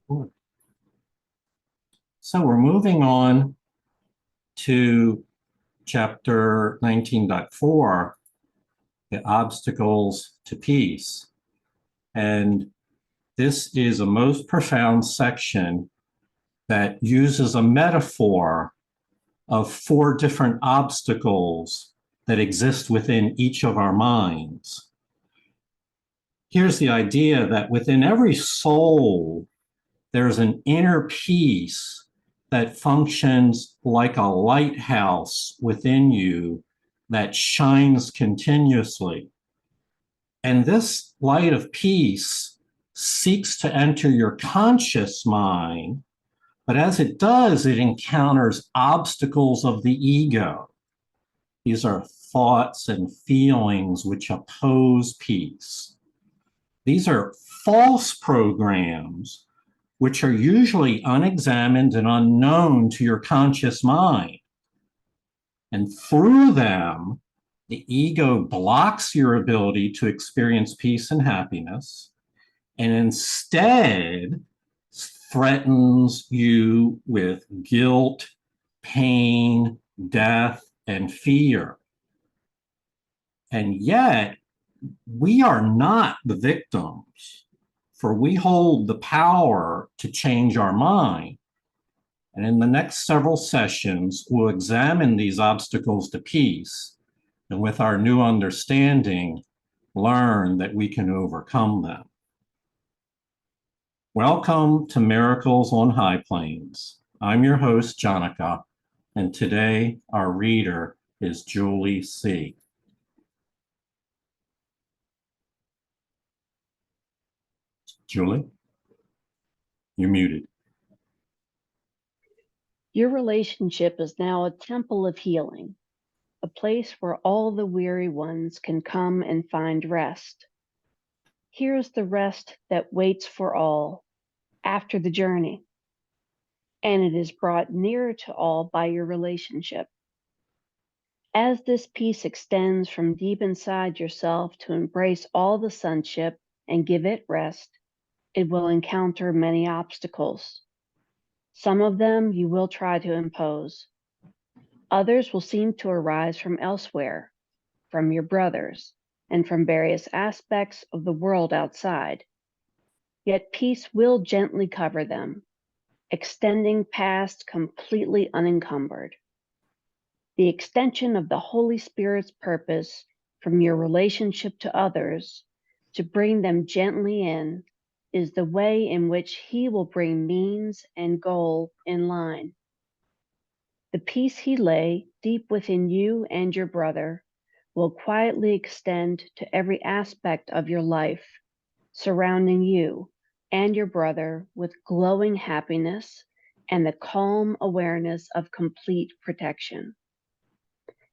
So we're moving on to chapter 19.4, the obstacles to peace. And this is a most profound section that uses a metaphor of 4 different obstacles that exist within each of our minds. Here's the idea that within every soul, there's an inner peace that functions like a lighthouse within you that shines continuously. And this light of peace seeks to enter your conscious mind, but as it does, it encounters obstacles of the ego. These are thoughts and feelings which oppose peace. These are false programs which are usually unexamined and unknown to your conscious mind. And through them, the ego blocks your ability to experience peace and happiness, and instead threatens you with guilt, pain, death, and fear. And yet, we are not the victims, for we hold the power to change our mind. And in the next several sessions, we'll examine these obstacles to peace, and with our new understanding, learn that we can overcome them. Welcome to Miracles on High Plains. I'm your host, Jonaca, and today our reader is Julie C. Julie, you're muted. Your relationship is now a temple of healing, a place where all the weary ones can come and find rest. Here's the rest that waits for all after the journey, and it is brought nearer to all by your relationship. As this peace extends from deep inside yourself to embrace all the sonship and give it rest, it will encounter many obstacles. Some of them you will try to impose. Others will seem to arise from elsewhere, from your brothers, and from various aspects of the world outside. Yet peace will gently cover them, extending past completely unencumbered. The extension of the Holy Spirit's purpose from your relationship to others to bring them gently in is the way in which He will bring means and goal in line. The peace He lay deep within you and your brother will quietly extend to every aspect of your life, surrounding you and your brother with glowing happiness and the calm awareness of complete protection.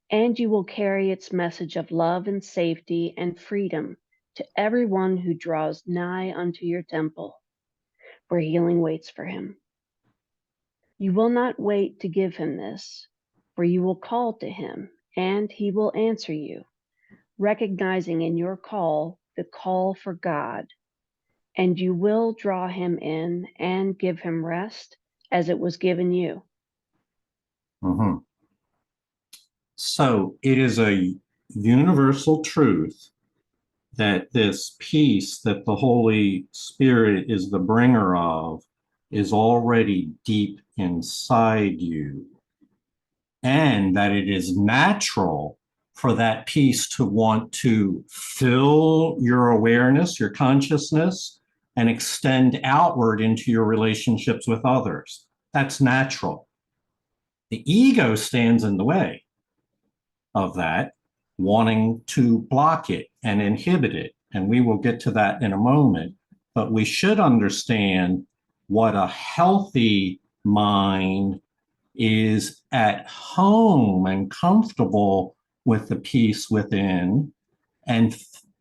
And you will carry its message of love and safety and freedom to everyone who draws nigh unto your temple, where healing waits for him. You will not wait to give him this, for you will call to him, and he will answer you, recognizing in your call the call for God, and you will draw him in and give him rest as it was given you. Mm-hmm. So it is a universal truth that this peace that the Holy Spirit is the bringer of is already deep inside you, and that it is natural for that peace to want to fill your awareness, your consciousness, and extend outward into your relationships with others. That's natural. The ego stands in the way of that, wanting to block it and inhibit it. And we will get to that in a moment. But we should understand what a healthy mind is at home and comfortable with the peace within and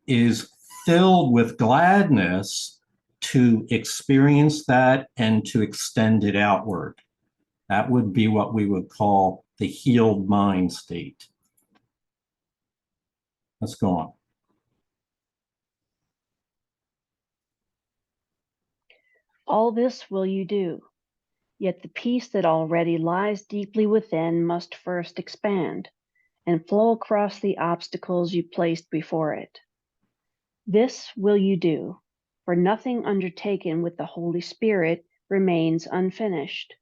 is filled with gladness to experience that and to extend it outward. That would be what we would call the healed mind state. Let's go on. All this will you do, yet the peace that already lies deeply within must first expand and flow across the obstacles you placed before it. This will you do, for nothing undertaken with the Holy Spirit remains unfinished.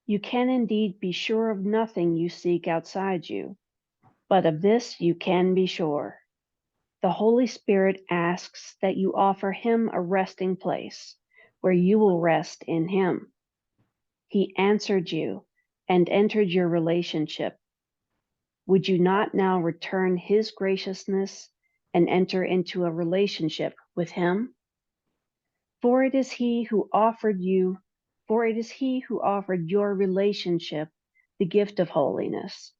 You can indeed be sure of nothing you seek outside you, but of this you can be sure. The Holy Spirit asks that you offer him a resting place where you will rest in him. He answered you and entered your relationship. Would you not now return his graciousness and enter into a relationship with him? For it is he who offered your relationship the gift of holiness,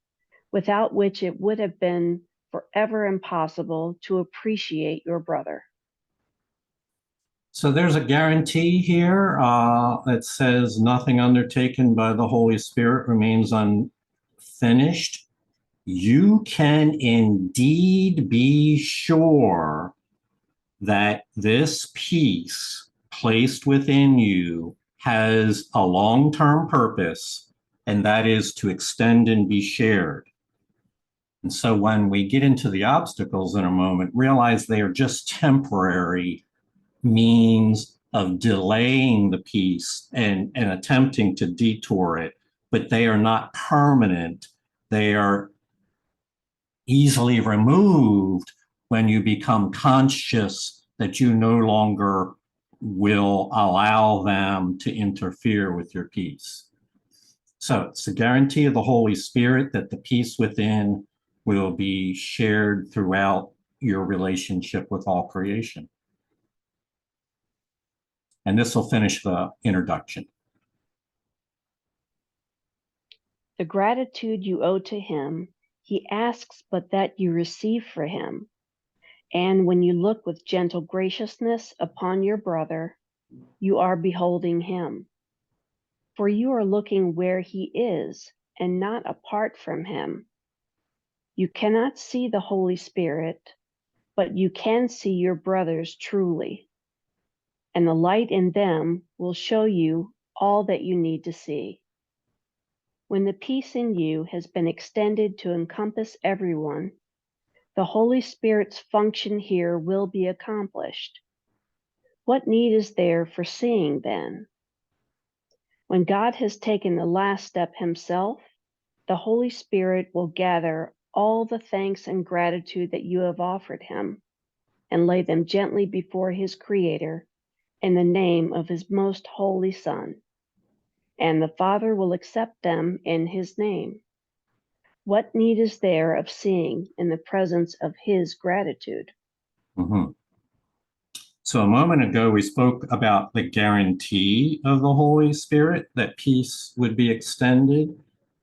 without which it would have been forever impossible to appreciate your brother. So there's a guarantee here that says nothing undertaken by the Holy Spirit remains unfinished. You can indeed be sure that this peace placed within you has a long-term purpose, and that is to extend and be shared. And so when we get into the obstacles in a moment, realize they are just temporary means of delaying the peace and attempting to detour it, but they are not permanent. They are easily removed when you become conscious that you no longer will allow them to interfere with your peace. So it's a guarantee of the Holy Spirit that the peace within will be shared throughout your relationship with all creation. And this will finish the introduction. The gratitude you owe to him, he asks but that you receive for him. And when you look with gentle graciousness upon your brother, you are beholding him. For you are looking where he is and not apart from him. You cannot see the Holy Spirit, but you can see your brothers truly. And the light in them will show you all that you need to see. When the peace in you has been extended to encompass everyone, the Holy Spirit's function here will be accomplished. What need is there for seeing then? When God has taken the last step himself, the Holy Spirit will gather all the thanks and gratitude that you have offered him and lay them gently before his Creator in the name of his most holy Son. And the Father will accept them in his name. What need is there of seeing in the presence of his gratitude? Mm-hmm. So a moment ago, we spoke about the guarantee of the Holy Spirit, that peace would be extended.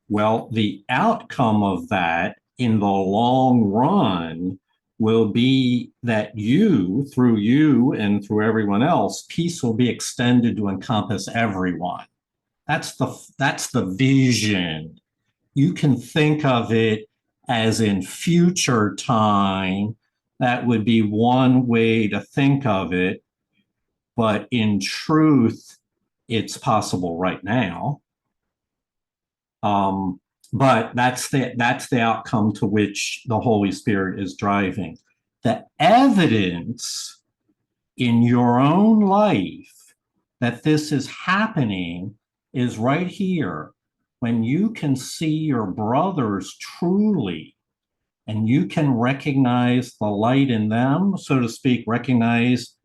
Well, the outcome of that in the long run will be that through you and through everyone else, peace will be extended to encompass everyone. That's the vision. You can think of it as in future time. That would be one way to think of it. But in truth, it's possible right now. But that's the outcome to which the Holy Spirit is driving. The evidence in your own life that this is happening is right here. When you can see your brothers truly, and you can recognize the light in them, so to speak, recognize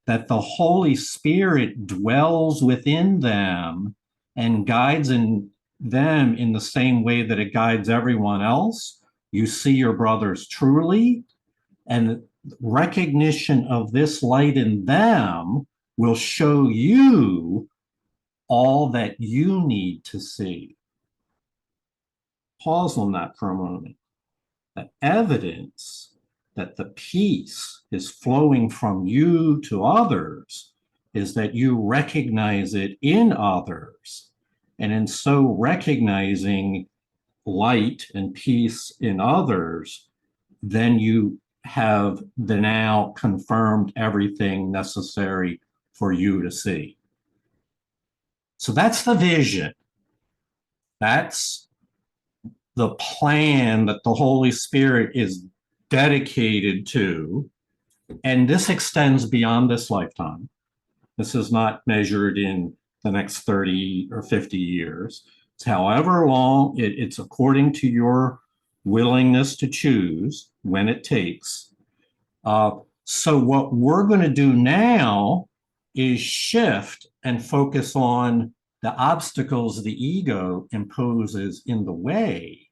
that the Holy Spirit dwells within them and guides in them in the same way that it guides everyone else. You see your brothers truly, and recognition of this light in them will show you all that you need to see. Pause on that for a moment. The evidence that the peace is flowing from you to others is that you recognize it in others. And in so recognizing light and peace in others, then you have the now confirmed everything necessary for you to see. So that's the vision. That's the plan that the Holy Spirit is dedicated to. And this extends beyond this lifetime. This is not measured in the next 30 or 50 years. It's however long, it's according to your willingness to choose when it takes. So what we're going to do now is shift and focus on the obstacles the ego imposes in the way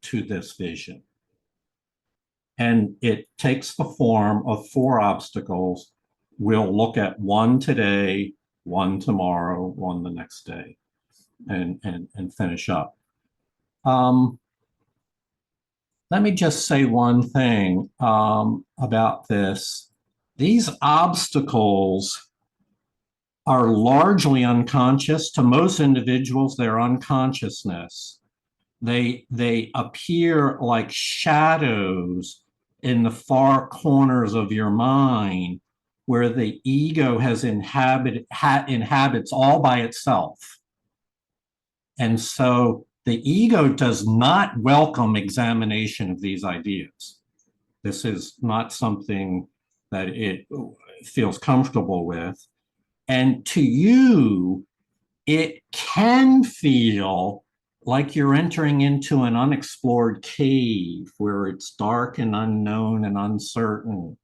to this vision. And it takes the form of 4 obstacles. We'll look at one today, one tomorrow, one the next day, and finish up. Let me just say one thing about this. These obstacles are largely unconscious. To most individuals, they're unconsciousness. They appear like shadows in the far corners of your mind, where the ego has inhabits all by itself. And so the ego does not welcome examination of these ideas. This is not something that it feels comfortable with. And to you, it can feel like you're entering into an unexplored cave where it's dark and unknown and uncertain.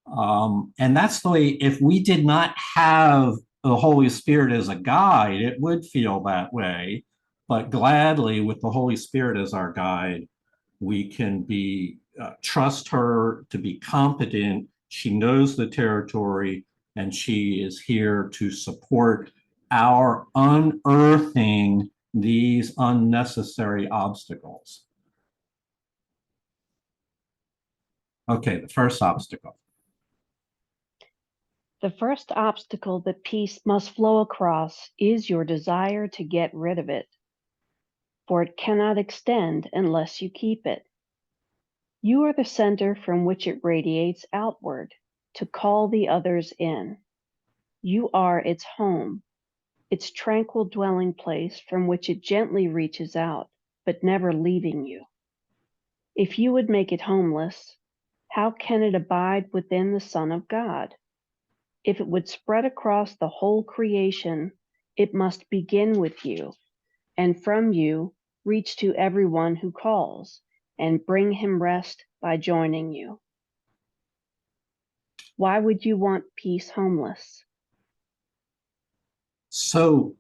And that's the way, if we did not have the Holy Spirit as a guide, it would feel that way. But gladly, with the Holy Spirit as our guide, we can trust her to be competent. She knows the territory, and she is here to support our unearthing these unnecessary obstacles. Okay, the first obstacle. The first obstacle that peace must flow across is your desire to get rid of it, for it cannot extend unless you keep it. You are the center from which it radiates outward to call the others in. You are its home, its tranquil dwelling place from which it gently reaches out, but never leaving you. If you would make it homeless, how can it abide within the Son of God? If it would spread across the whole creation, it must begin with you, and from you reach to everyone who calls, and bring him rest by joining you. Why would you want peace homeless? So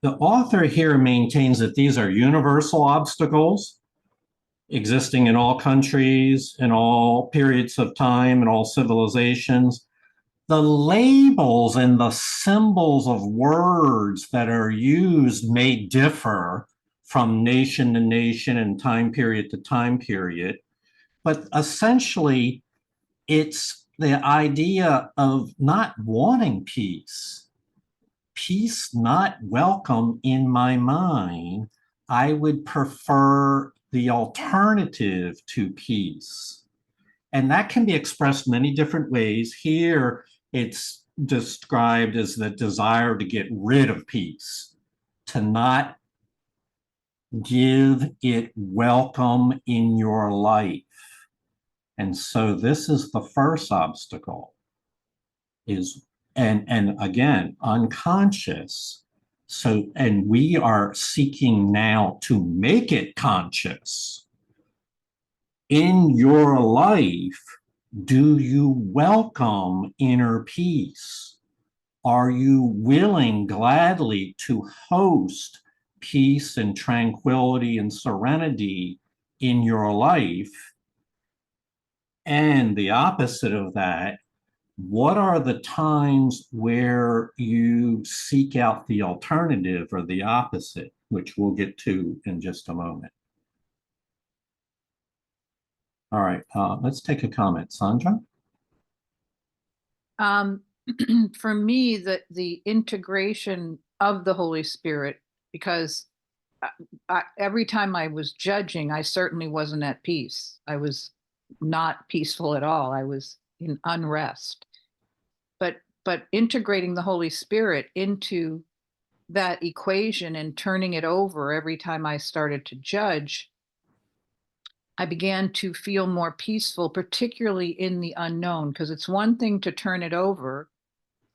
the author here maintains that these are universal obstacles existing in all countries, in all periods of time, in all civilizations. The labels and the symbols of words that are used may differ from nation to nation and time period to time period, but essentially it's the idea of not wanting peace. Peace not welcome in my mind. I would prefer the alternative to peace. And that can be expressed many different ways. Here, it's described as the desire to get rid of peace, to not give it welcome in your life. And so this is the first obstacle, and again, unconscious. So, and we are seeking now to make it conscious. In your life, do you welcome inner peace? Are you willing gladly to host peace and tranquility and serenity in your life? And the opposite of that, what are the times where you seek out the alternative or the opposite, which we'll get to in just a moment? All right, let's take a comment. Sandra? For me, the integration of the Holy Spirit, because every time I was judging, I certainly wasn't at peace. I was not peaceful at all. I was in unrest. But integrating the Holy Spirit into that equation and turning it over every time I started to judge, I began to feel more peaceful, particularly in the unknown, because it's one thing to turn it over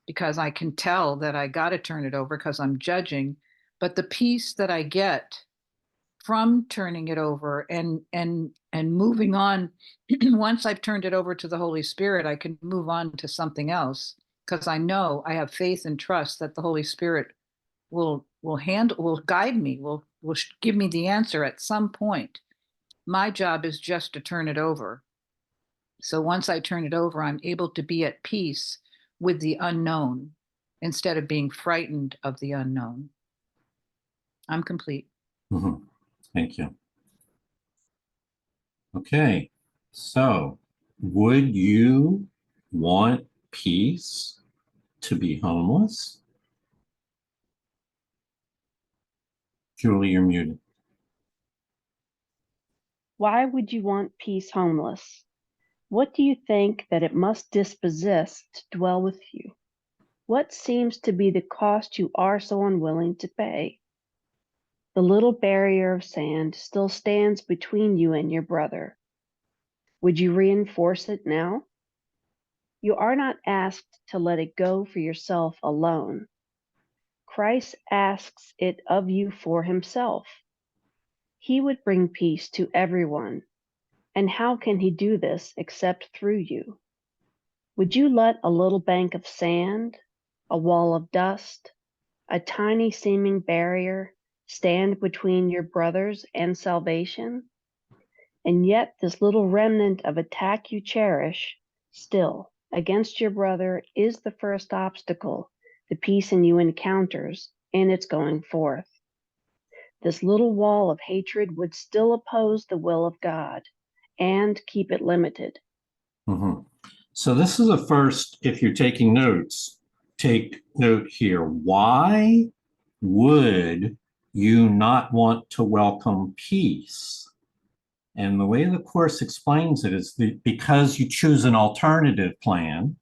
because I can tell that I got to turn it over because I'm judging, but the peace that I get from turning it over and moving on, once I've turned it over to the Holy Spirit, I can move on to something else because I know I have faith and trust that the Holy Spirit will guide me, will give me the answer at some point. My job is just to turn it over. So once I turn it over, I'm able to be at peace with the unknown instead of being frightened of the unknown. I'm complete. Mhm. Thank you. Okay, so would you want peace to be homeless? Julie, you're muted. Why would you want peace homeless? What do you think that it must dispossess to dwell with you? What seems to be the cost you are so unwilling to pay? The little barrier of sand still stands between you and your brother. Would you reinforce it now? You are not asked to let it go for yourself alone. Christ asks it of you for himself. He would bring peace to everyone. And how can he do this except through you? Would you let a little bank of sand, a wall of dust, a tiny seeming barrier stand between your brothers and salvation? And yet this little remnant of attack you cherish still against your brother is the first obstacle the peace in you encounters in its going forth. This little wall of hatred would still oppose the will of God and keep it limited. Mhm. So this is a first, if you're taking notes, take note here. Why would you not want to welcome peace? And the way the Course explains it is because you choose an alternative plan.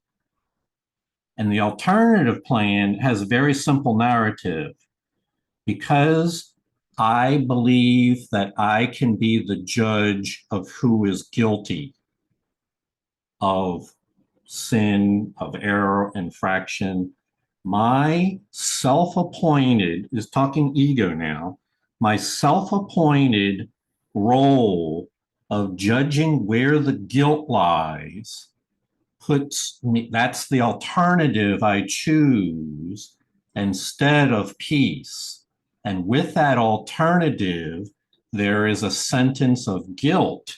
And the alternative plan has a very simple narrative. Because I believe that I can be the judge of who is guilty of sin, of error, infraction. My self-appointed, is talking ego now, my self-appointed role of judging where the guilt lies puts me, that's the alternative I choose instead of peace. And with that alternative, there is a sentence of guilt,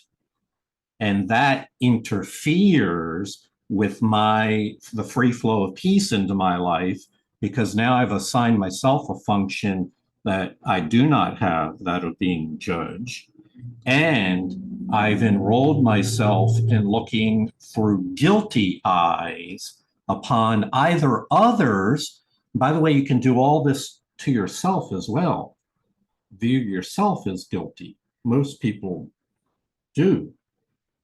and that interferes with the free flow of peace into my life, because now I've assigned myself a function that I do not have, that of being judged. And I've enrolled myself in looking through guilty eyes upon either others. By the way, you can do all this to yourself as well. View yourself as guilty. Most people do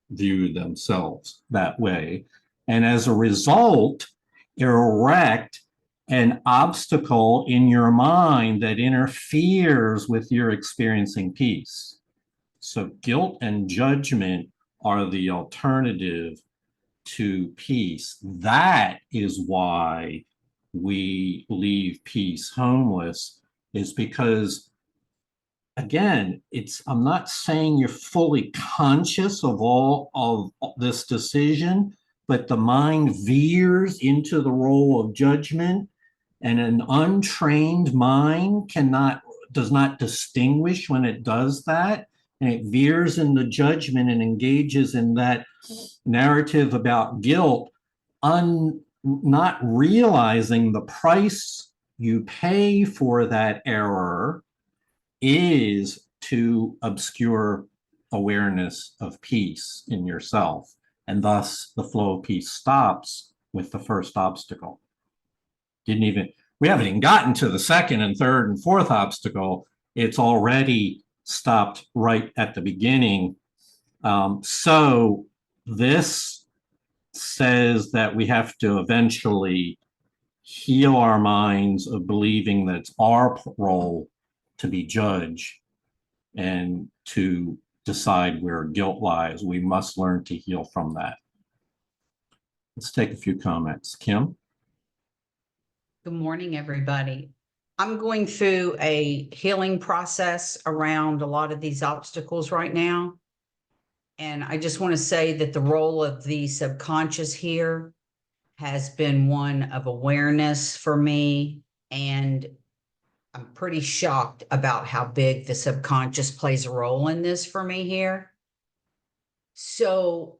view themselves that way. And as a result, erect an obstacle in your mind that interferes with your experiencing peace. So guilt and judgment are the alternative to peace. That is why we leave peace homeless, is because, again, I'm not saying you're fully conscious of all of this decision, but the mind veers into the role of judgment, and an untrained mind does not distinguish when it does that, and it veers in the judgment and engages in that narrative about guilt, not realizing the price you pay for that error is to obscure awareness of peace in yourself. And thus the flow of peace stops with the first obstacle. We haven't even gotten to the second and third and fourth obstacle. It's already stopped right at the beginning. So this says that we have to eventually heal our minds of believing that it's our role to be judge and to decide where guilt lies. We must learn to heal from that. Let's take a few comments. Kim? Good morning, everybody. I'm going through a healing process around a lot of these obstacles right now. And I just want to say that the role of the subconscious here has been one of awareness for me. And I'm pretty shocked about how big the subconscious plays a role in this for me here. So,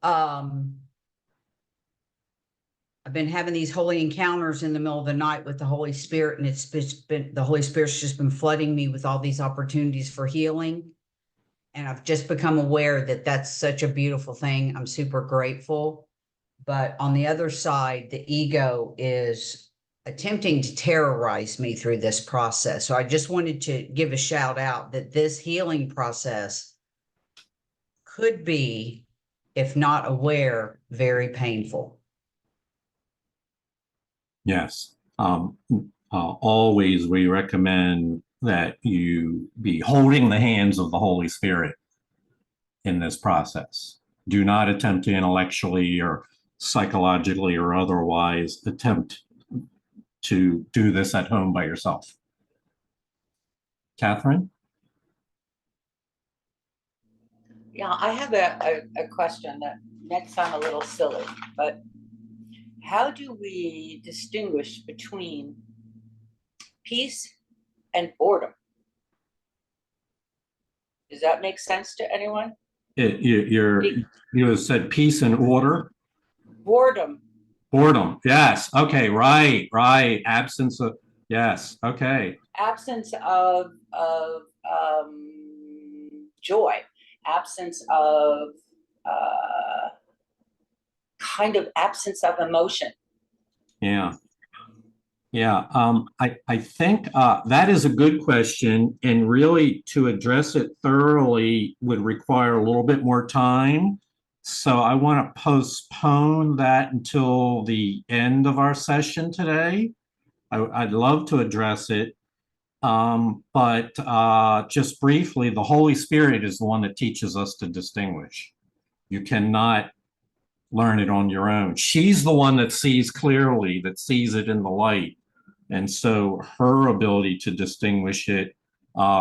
I've been having these holy encounters in the middle of the night with the Holy Spirit, and it's been the Holy Spirit's just been flooding me with all these opportunities for healing. And I've just become aware that that's such a beautiful thing. I'm super grateful. But on the other side, the ego is attempting to terrorize me through this process. So I just wanted to give a shout out that this healing process could be, if not aware, very painful. Yes. Always we recommend that you be holding the hands of the Holy Spirit in this process. Do not attempt to intellectually or psychologically or otherwise attempt to do this at home by yourself. Catherine? Yeah, I have a question that might sound a little silly, but how do we distinguish between peace and boredom? Does that make sense to anyone? You said peace and order. Boredom. Boredom. Yes. Okay. Right. Right. Absence of. Yes. Okay. Absence of joy. Absence of kind of absence of emotion. Yeah. Yeah. I think that is a good question, and really to address it thoroughly would require a little bit more time. So I want to postpone that until the end of our session today. I'd love to address it. But just briefly, the Holy Spirit is the one that teaches us to distinguish. You cannot learn it on your own. She's the one that sees clearly, that sees it in the light. And so her ability to distinguish it,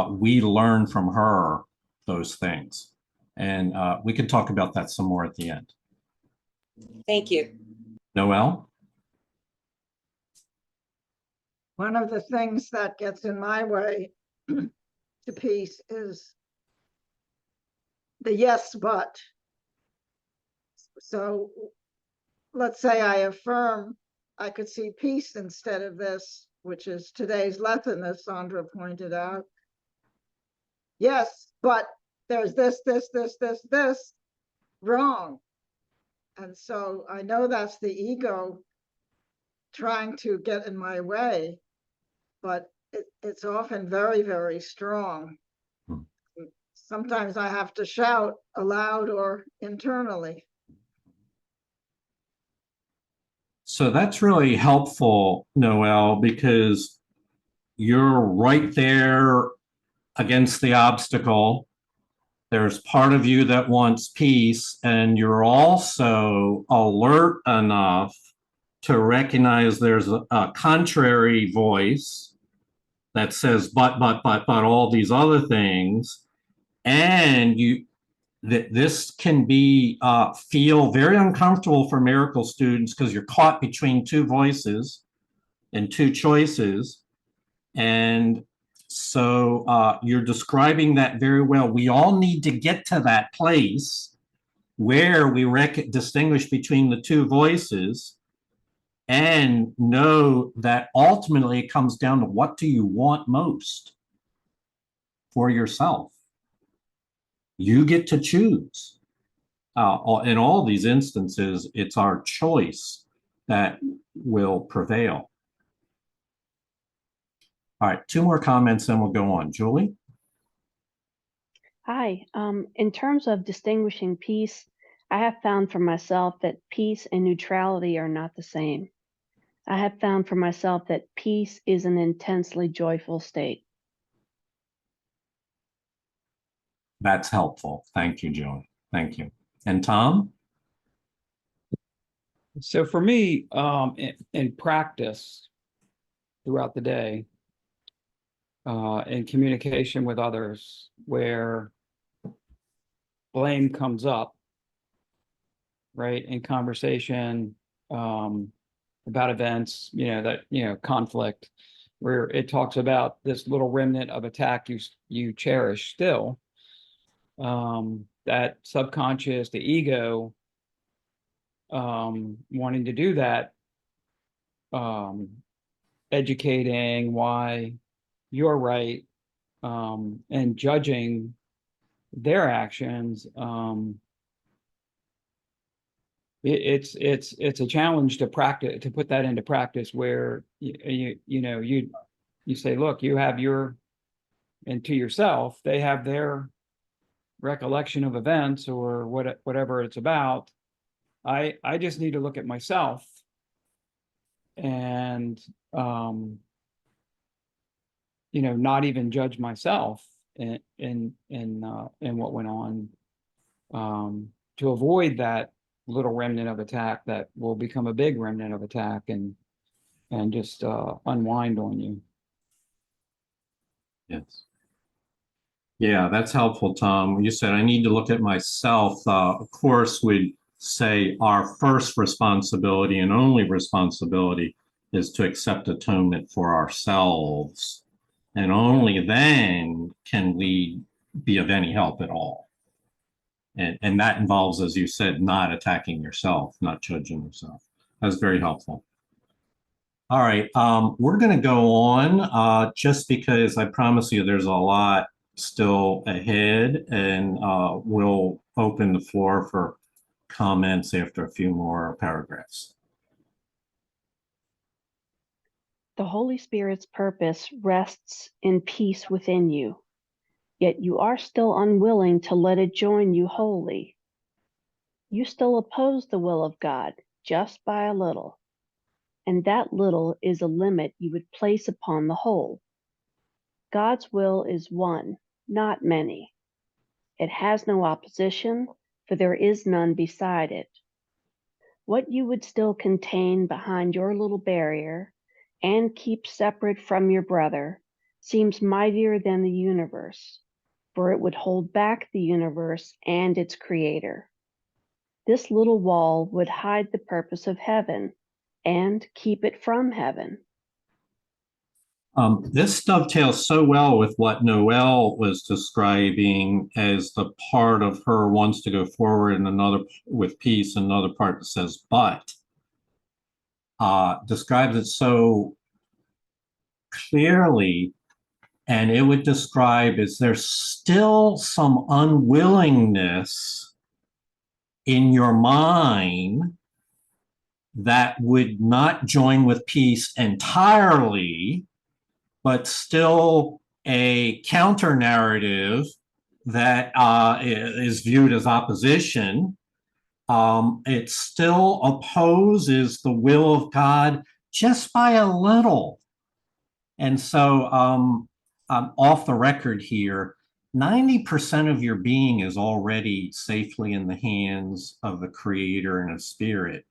we learn from her those things. And we can talk about that some more at the end. Thank you. Noelle? One of the things that gets in my way to peace is the yes, but. So let's say I affirm I could see peace instead of this, which is today's lesson, as Sandra pointed out. Yes, but there's this, wrong. And so I know that's the ego trying to get in my way, but it's often very, very strong. Sometimes I have to shout aloud or internally. So that's really helpful, Noelle, because you're right there against the obstacle. There's part of you that wants peace, and you're also alert enough to recognize there's a contrary voice that says, but all these other things. And this can be feel very uncomfortable for miracle students because you're caught between two voices and two choices. And so you're describing that very well. We all need to get to that place where we distinguish between the two voices and know that ultimately it comes down to what do you want most for yourself. You get to choose. In all these instances, it's our choice that will prevail. All right, two more comments and we'll go on. Julie? Hi. In terms of distinguishing peace, I have found for myself that peace and neutrality are not the same. I have found for myself that peace is an intensely joyful state. That's helpful. Thank you, Joey. Thank you. And Tom? So for me, in practice throughout the day, in communication with others, where blame comes up, right, in conversation about events, conflict, where it talks about this little remnant of attack you cherish still, that subconscious, the ego, wanting to do that, educating why you're right, and judging their actions. It's a challenge to practice, to put that into practice, where you say, look, you have your, and to yourself, they have their recollection of events or whatever it's about. I just need to look at myself and not even judge myself in what went on, to avoid that little remnant of attack that will become a big remnant of attack and just unwind on you. Yes. Yeah, that's helpful, Tom. You said I need to look at myself. Of course, we'd say our first responsibility and only responsibility is to accept atonement for ourselves. And only then can we be of any help at all. And that involves, as you said, not attacking yourself, not judging yourself. That's very helpful. All right, we're going to go on just because I promise you there's a lot still ahead, and we'll open the floor for comments after a few more paragraphs. The Holy Spirit's purpose rests in peace within you, yet you are still unwilling to let it join you wholly. You still oppose the will of God just by a little, and that little is a limit you would place upon the whole. God's will is one, not many. It has no opposition, for there is none beside it. What you would still contain behind your little barrier and keep separate from your brother seems mightier than the universe, for it would hold back the universe and its creator. This little wall would hide the purpose of heaven and keep it from heaven. This dovetails so well with what Noelle was describing as the part of her wants to go forward and another with peace, another part that says but. Describes it so clearly, and it would describe is there's still some unwillingness in your mind that would not join with peace entirely, but still a counter narrative that is viewed as opposition. It still opposes the will of God just by a little. And so off the record here, 90% of your being is already safely in the hands of the Creator and of Spirit.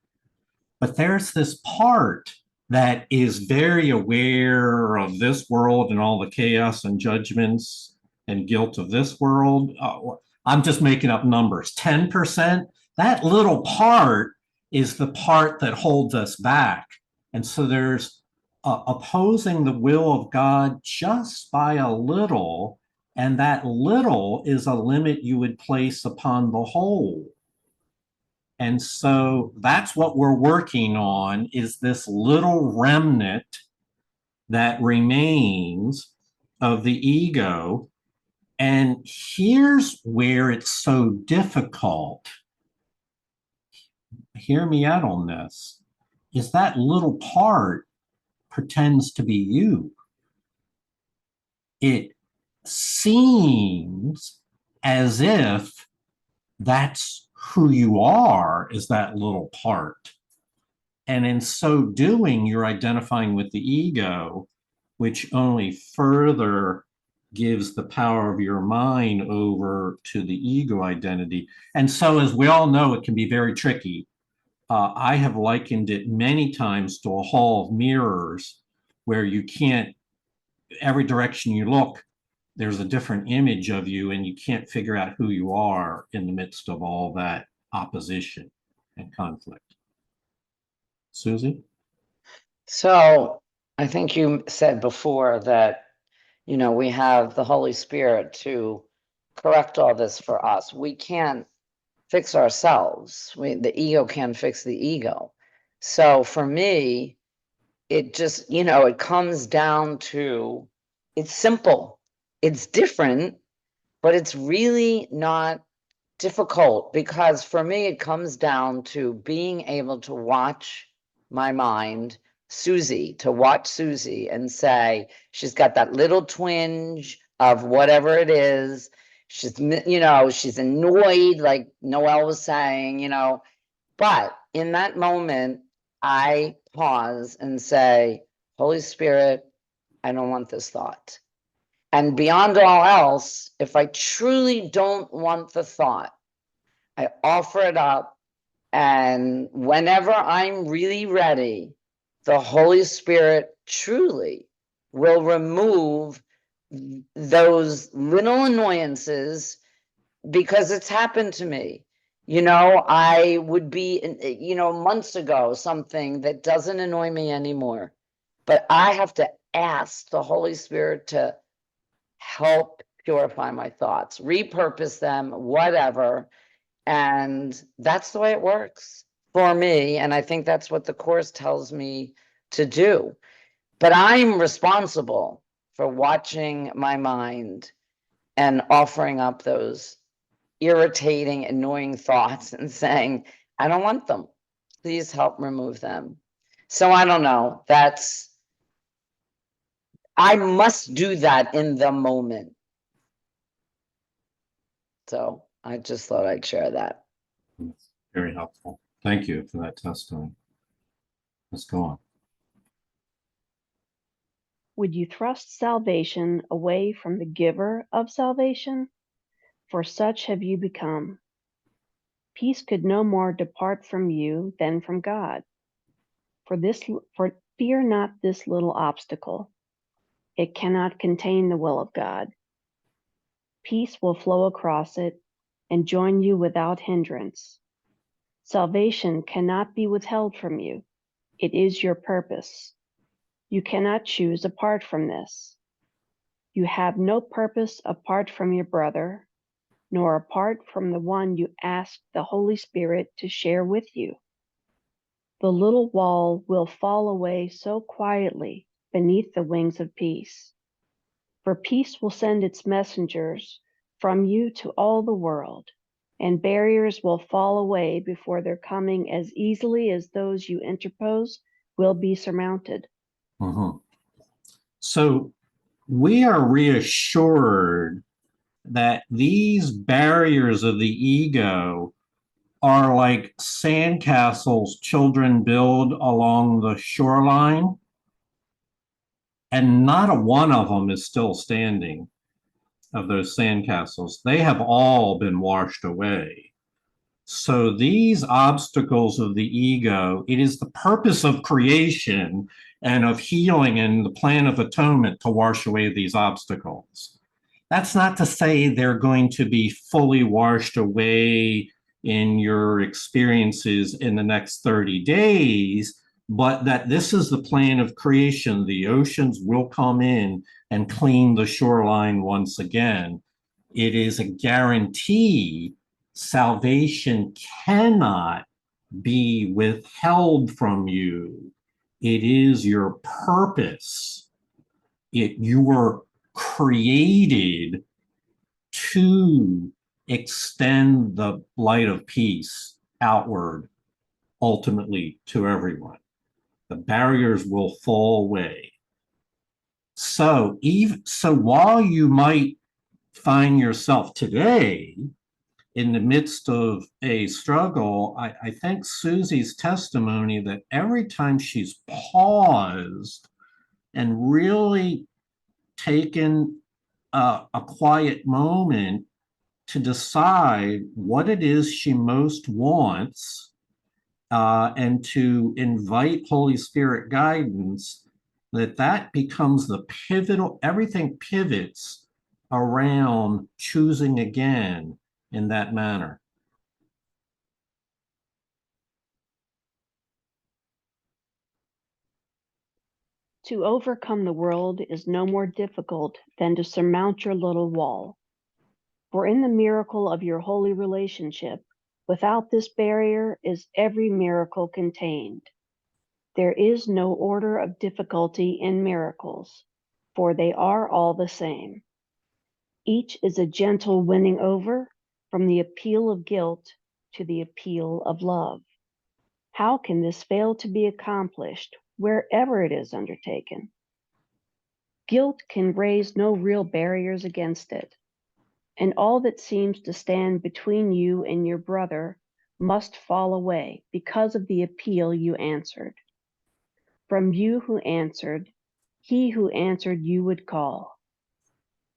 But there's this part that is very aware of this world and all the chaos and judgments and guilt of this world. I'm just making up numbers. 10%, that little part is the part that holds us back. And so there's opposing the will of God just by a little, and that little is a limit you would place upon the whole. And so that's what we're working on, is this little remnant that remains of the ego. And here's where it's so difficult. Hear me out on this, is that little part pretends to be you. It seems as if that's who you are, is that little part. And in so doing, you're identifying with the ego, which only further gives the power of your mind over to the ego identity. And so, as we all know, it can be very tricky. I have likened it many times to a hall of mirrors where you can't, every direction you look, there's a different image of you, and you can't figure out who you are in the midst of all that opposition and conflict. Susie? So I think you said before that, we have the Holy Spirit to correct all this for us. We can't fix ourselves. The ego can't fix the ego. So for me, it just, it comes down to, it's simple, it's different, but it's really not difficult, because for me, it comes down to being able to watch my mind, to watch Susie and say, she's got that little twinge of whatever it is. She's, she's annoyed, like Noelle was saying, but in that moment, I pause and say, Holy Spirit, I don't want this thought. And beyond all else, if I truly don't want the thought, I offer it up. And whenever I'm really ready, the Holy Spirit truly will remove those little annoyances, because it's happened to me. I would be, months ago, something that doesn't annoy me anymore. But I have to ask the Holy Spirit to help purify my thoughts, repurpose them, whatever. And that's the way it works for me. And I think that's what the Course tells me to do. But I'm responsible for watching my mind and offering up those irritating, annoying thoughts and saying, I don't want them. Please help remove them. So I don't know. I must do that in the moment. So I just thought I'd share that. Very helpful. Thank you for that testimony. Let's go on. Would you thrust salvation away from the giver of salvation? For such have you become. Peace could no more depart from you than from God. For fear not this little obstacle. It cannot contain the will of God. Peace will flow across it and join you without hindrance. Salvation cannot be withheld from you. It is your purpose. You cannot choose apart from this. You have no purpose apart from your brother, nor apart from the one you asked the Holy Spirit to share with you. The little wall will fall away so quietly beneath the wings of peace. For peace will send its messengers from you to all the world, and barriers will fall away before their coming as easily as those you interpose will be surmounted. Mm-hmm. So we are reassured that these barriers of the ego are like sandcastles children build along the shoreline, and not a one of them is still standing, of those sandcastles. They have all been washed away. So these obstacles of the ego, it is the purpose of creation and of healing and the plan of atonement to wash away these obstacles. That's not to say they're going to be fully washed away in your experiences in the next 30 days, but that this is the plan of creation. The oceans will come in and clean the shoreline once again. It is a guarantee. Salvation cannot be withheld from you. It is your purpose. You were created to extend the light of peace outward, ultimately to everyone. The barriers will fall away. So while you might find yourself today in the midst of a struggle, I think Susie's testimony that every time she's paused and really taken a quiet moment to decide what it is she most wants, and to invite Holy Spirit guidance, that becomes the pivotal, everything pivots around choosing again in that manner. To overcome the world is no more difficult than to surmount your little wall. For in the miracle of your holy relationship, without this barrier is every miracle contained. There is no order of difficulty in miracles, for they are all the same. Each is a gentle winning over from the appeal of guilt to the appeal of love. How can this fail to be accomplished wherever it is undertaken? Guilt can raise no real barriers against it, and all that seems to stand between you and your brother must fall away because of the appeal you answered. From you who answered, he who answered you would call.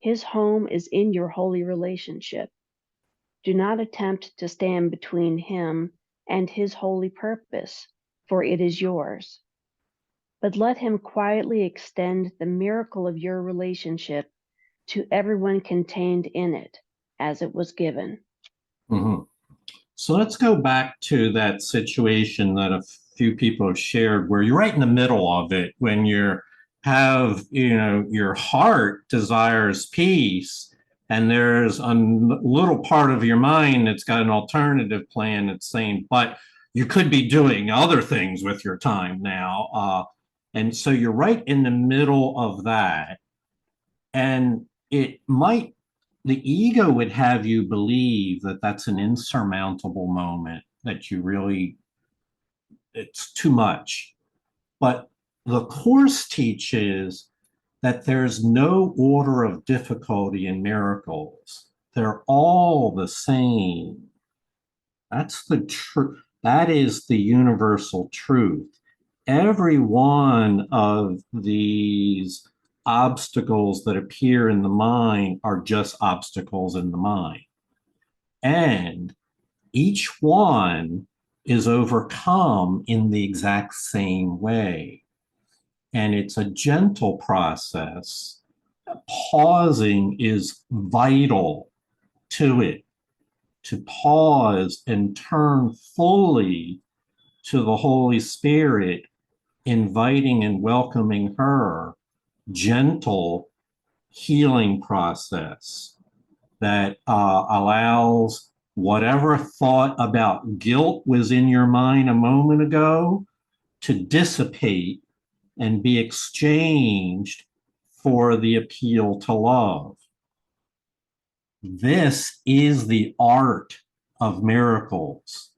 His home is in your holy relationship. Do not attempt to stand between him and his holy purpose, for it is yours. But let him quietly extend the miracle of your relationship to everyone contained in it, as it was given. Mhm. So let's go back to that situation that a few people have shared where you're right in the middle of it when your heart desires peace and there's a little part of your mind that's got an alternative plan that's saying, but you could be doing other things with your time now. And so you're right in the middle of that. And the ego would have you believe that that's an insurmountable moment, that it's too much. But the Course teaches that there's no order of difficulty in miracles. They're all the same. That's the truth. That is the universal truth. Every one of these obstacles that appear in the mind are just obstacles in the mind. And each one is overcome in the exact same way. And it's a gentle process. Pausing is vital to it. To pause and turn fully to the Holy Spirit, inviting and welcoming her, gentle healing process that allows whatever thought about guilt was in your mind a moment ago to dissipate and be exchanged for the appeal to love. This is the art of miracles.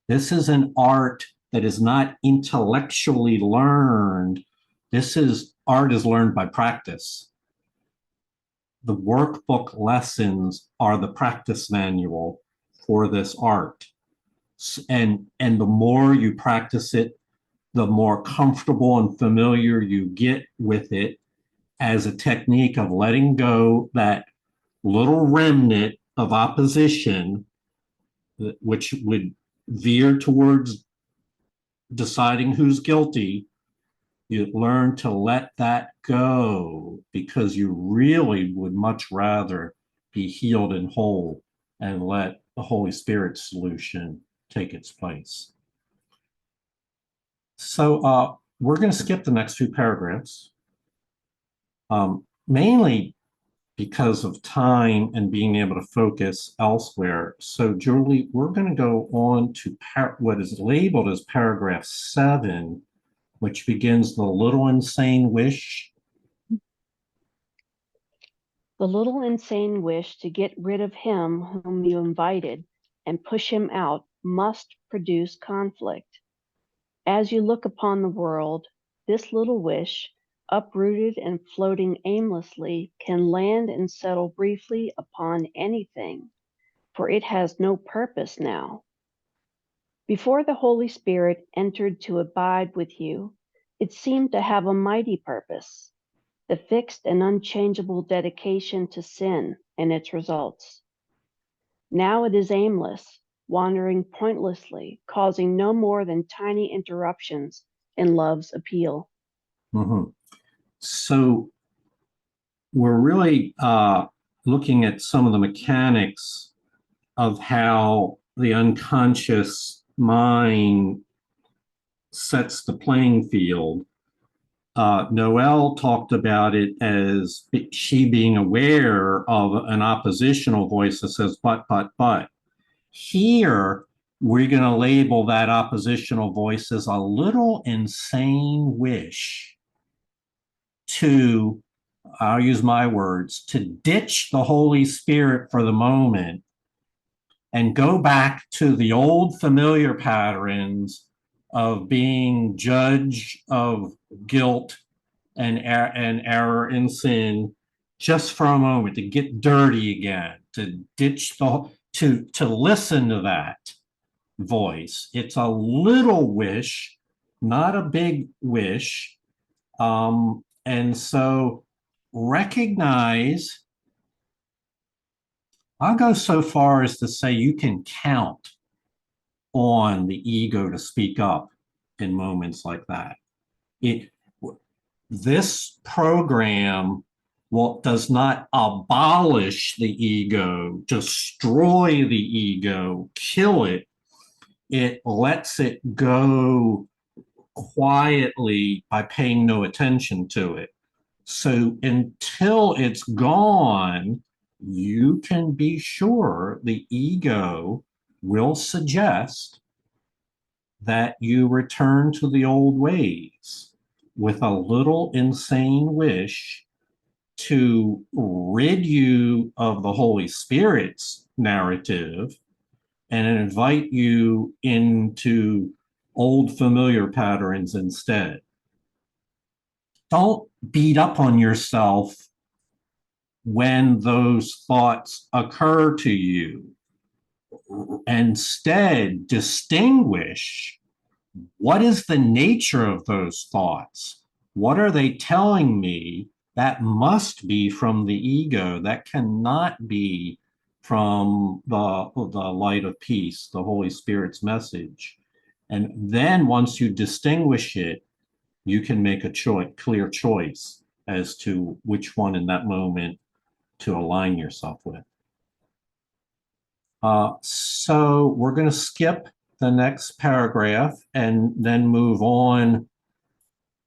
This is an art that is not intellectually learned. Art is learned by practice. The workbook lessons are the practice manual for this art. And the more you practice it, the more comfortable and familiar you get with it as a technique of letting go that little remnant of opposition, which would veer towards deciding who's guilty. You learn to let that go because you really would much rather be healed and whole and let the Holy Spirit solution take its place. So we're going to skip the next few paragraphs, mainly because of time and being able to focus elsewhere. So Julie, we're going to go on to what is labeled as paragraph 7, which begins the little insane wish. The little insane wish to get rid of him whom you invited and push him out must produce conflict. As you look upon the world, this little wish, uprooted and floating aimlessly, can land and settle briefly upon anything, for it has no purpose now. Before the Holy Spirit entered to abide with you, it seemed to have a mighty purpose, the fixed and unchangeable dedication to sin and its results. Now it is aimless, wandering pointlessly, causing no more than tiny interruptions in love's appeal. Mhm. So we're really looking at some of the mechanics of how the unconscious mind sets the playing field. Noelle talked about it as she being aware of an oppositional voice that says, but. Here, we're going to label that oppositional voice as a little insane wish to, I'll use my words, to ditch the Holy Spirit for the moment and go back to the old familiar patterns of being judge of guilt and error and sin just for a moment, to get dirty again, to ditch to listen to that voice. It's a little wish, not a big wish. And so recognize, I'll go so far as to say you can count on the ego to speak up in moments like that. This program does not abolish the ego, destroy the ego, kill it. It lets it go quietly by paying no attention to it. So until it's gone, you can be sure the ego will suggest that you return to the old ways with a little insane wish to rid you of the Holy Spirit's narrative and invite you into old familiar patterns instead. Don't beat up on yourself when those thoughts occur to you. Instead, distinguish what is the nature of those thoughts? What are they telling me? That must be from the ego. That cannot be from the light of peace, the Holy Spirit's message. And then once you distinguish it, you can make a clear choice as to which one in that moment to align yourself with. So we're going to skip the next paragraph and then move on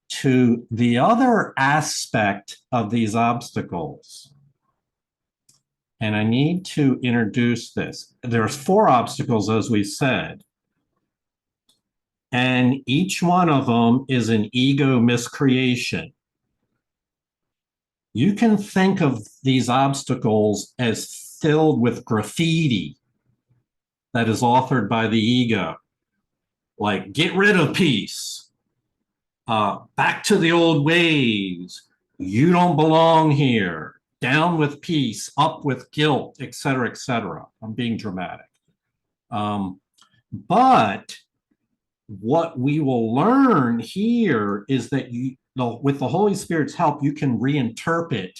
to the other aspect of these obstacles. And I need to introduce this. There's 4 obstacles, as we said. And each one of them is an ego miscreation. You can think of these obstacles as filled with graffiti that is authored by the ego. Like, get rid of peace. Back to the old ways. You don't belong here. Down with peace, up with guilt, etc., etc. I'm being dramatic. But what we will learn here is that with the Holy Spirit's help, you can reinterpret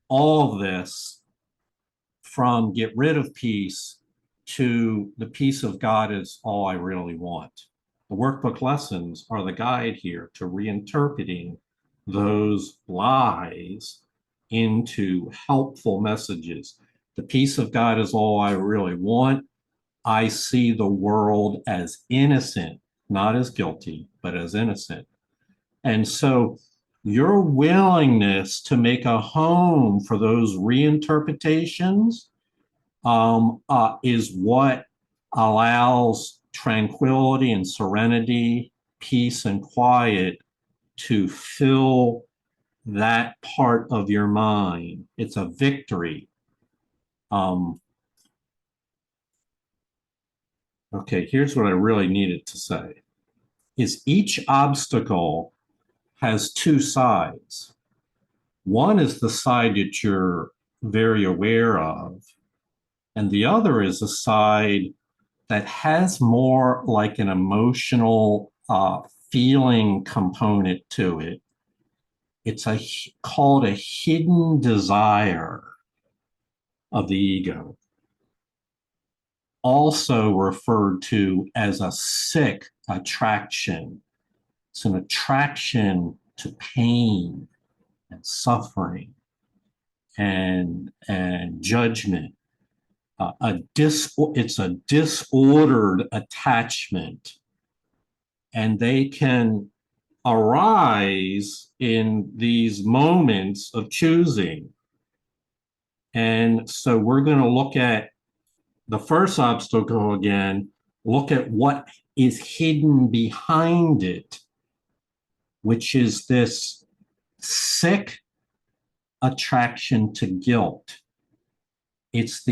all of this from get rid of peace to the peace of God is all I really want. The workbook lessons are the guide here to reinterpreting those lies into helpful messages. The peace of God is all I really want. I see the world as innocent, not as guilty, but as innocent. And so your willingness to make a home for those reinterpretations is what allows tranquility and serenity, peace and quiet to fill that part of your mind. It's a victory. Okay, here's what I really needed to say, is each obstacle has 2 sides. One is the side that you're very aware of, And the other is a side that has more like an emotional feeling component to it. It's called a hidden desire of the ego, also referred to as a sick attraction. It's an attraction to pain and suffering and judgment. It's a disordered attachment, and they can arise in these moments of choosing. And so we're going to look at the first obstacle again, look at what is hidden behind it, which is this sick attraction to guilt. It's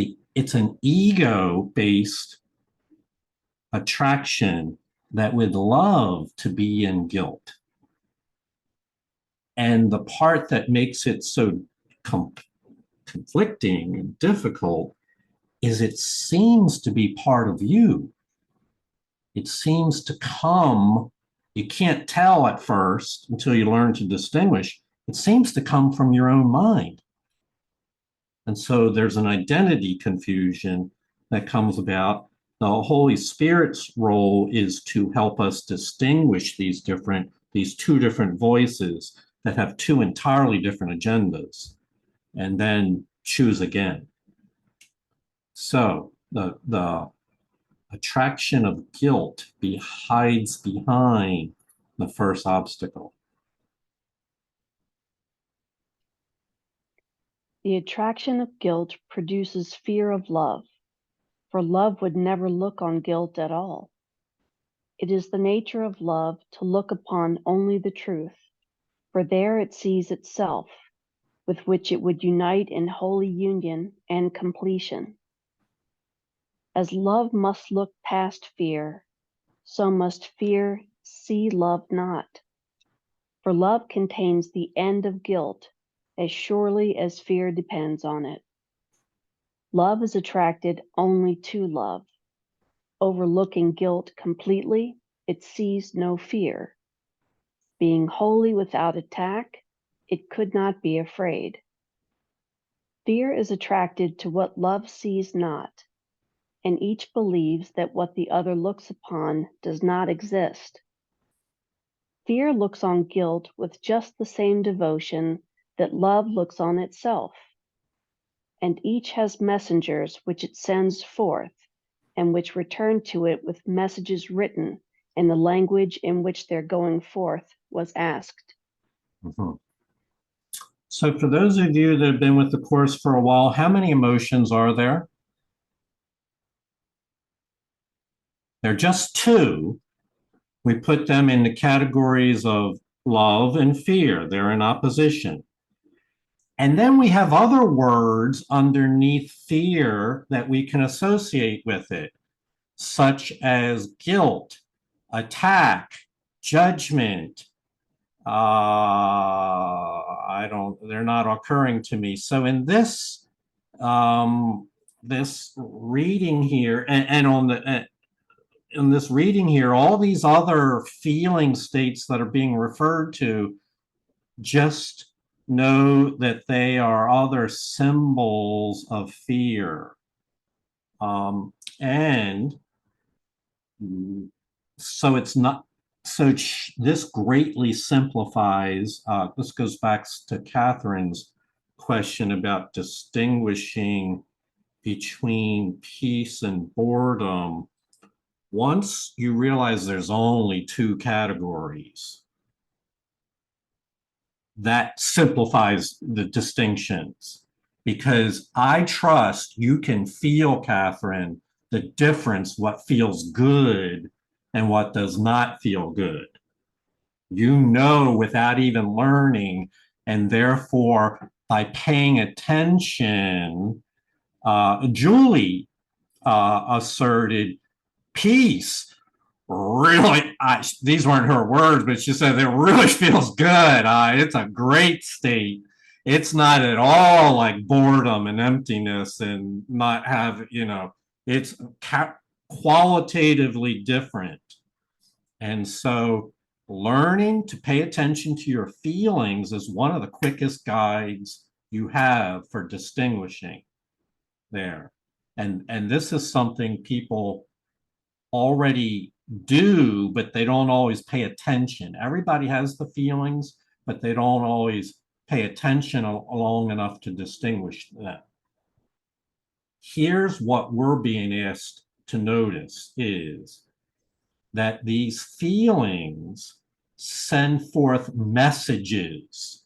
an ego-based attraction that would love to be in guilt. And the part that makes it so conflicting and difficult is it seems to be part of you. It seems to come, you can't tell at first until you learn to distinguish, it seems to come from your own mind. And so there's an identity confusion that comes about. The Holy Spirit's role is to help us distinguish these two different voices that have two entirely different agendas, and then choose again. So the attraction of guilt hides behind the first obstacle. The attraction of guilt produces fear of love, for love would never look on guilt at all. It is the nature of love to look upon only the truth, for there it sees itself, with which it would unite in holy union and completion. As love must look past fear, so must fear see love not. For love contains the end of guilt as surely as fear depends on it. Love is attracted only to love. Overlooking guilt completely, it sees no fear. Being wholly without attack, it could not be afraid. Fear is attracted to what love sees not, and each believes that what the other looks upon does not exist. Fear looks on guilt with just the same devotion that love looks on itself, and each has messengers which it sends forth and which return to it with messages written in the language in which their going forth was asked. Mm-hmm. So for those of you that have been with the course for a while, how many emotions are there? There are just two. We put them in the categories of love and fear. They're in opposition. And then we have other words underneath fear that we can associate with it, such as guilt, attack, judgment. They're not occurring to me. So in this, this reading here, in this reading here, all these other feeling states that are being referred to, just know that they are other symbols of fear. And so it's not, so this greatly simplifies, this goes back to Catherine's question about distinguishing between peace and boredom. Once you realize there's only two categories, that simplifies the distinctions, because I trust you can feel, Catherine, the difference, what feels good and what does not feel good. You know, without even learning, and therefore by paying attention, Julie asserted peace. Really, these weren't her words, but she said it really feels good. It's a great state. It's not at all like boredom and emptiness and not have, it's qualitatively different. And so learning to pay attention to your feelings is one of the quickest guides you have for distinguishing there. And this is something people already do, but they don't always pay attention. Everybody has the feelings, but they don't always pay attention long enough to distinguish them. Here's what we're being asked to notice is that these feelings send forth messages.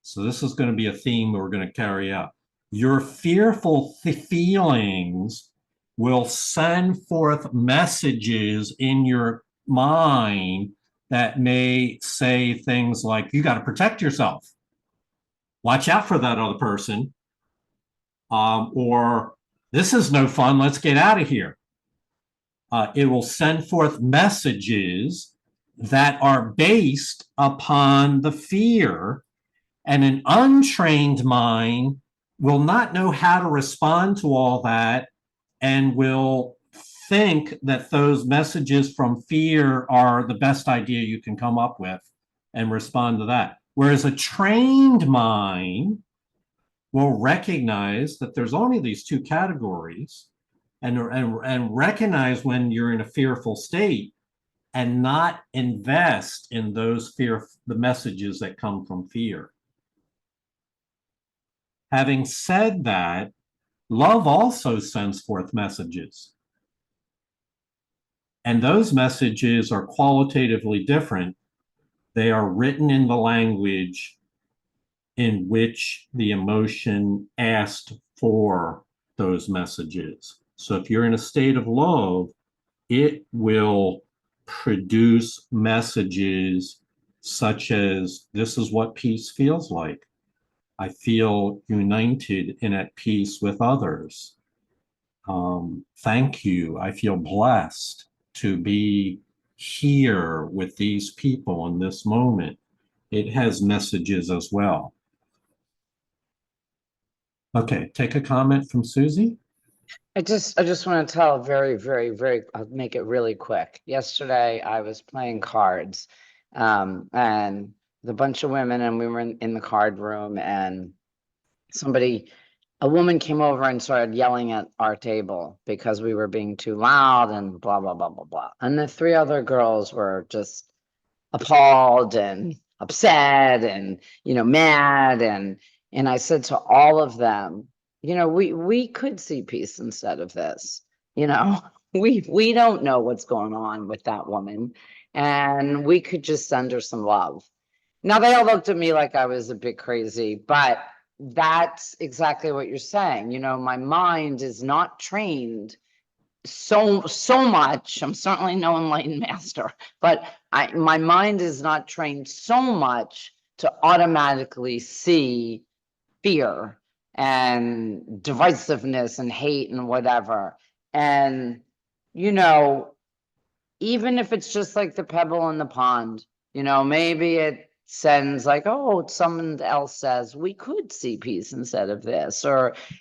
So this is going to be a theme we're going to carry out. Your fearful feelings will send forth messages in your mind that may say things like, you got to protect yourself. Watch out for that other person. Or this is no fun. Let's get out of here. It will send forth messages that are based upon the fear, and an untrained mind will not know how to respond to all that and will think that those messages from fear are the best idea you can come up with and respond to that. Whereas a trained mind will recognize that there's only these two categories and recognize when you're in a fearful state and not invest in the messages that come from fear. Having said that, love also sends forth messages. And those messages are qualitatively different. They are written in the language in which the emotion asked for those messages. So if you're in a state of love, it will produce messages such as, this is what peace feels like. I feel united and at peace with others. Thank you. I feel blessed to be here with these people in this moment. It has messages as well. Okay, take a comment from Susie. I just want to tell I'll make it really quick. Yesterday I was playing cards, and the bunch of women, and we were in the card room, and a woman came over and started yelling at our table because we were being too loud and blah, blah, blah, blah, blah. And the three other girls were just appalled and upset and, mad. And I said to all of them, we could see peace instead of this. We don't know what's going on with that woman, and we could just send her some love. Now they all looked at me like I was a bit crazy, but that's exactly what you're saying. My mind is not trained so much. I'm certainly no enlightened master, but my mind is not trained so much to automatically see fear and divisiveness and hate and whatever. And even if it's just like the pebble in the pond, maybe it sends like, oh, someone else says we could see peace instead of this,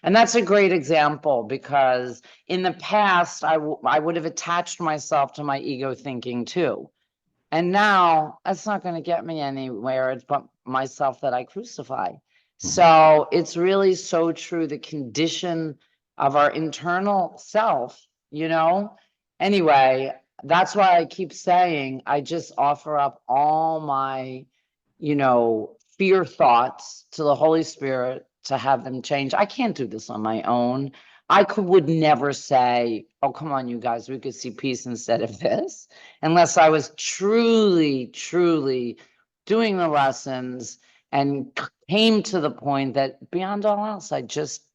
and that's a great example, because in the past I would have attached myself to my ego thinking too. And now that's not going to get me anywhere. It's but myself that I crucify. So it's really so true. The condition of our internal self, anyway, that's why I keep saying, I just offer up all my, fear thoughts to the Holy Spirit to have them change. I can't do this on my own. Would never say, oh, come on, you guys, we could see peace instead of this, unless I was truly doing the lessons and came to the point that beyond all else, I just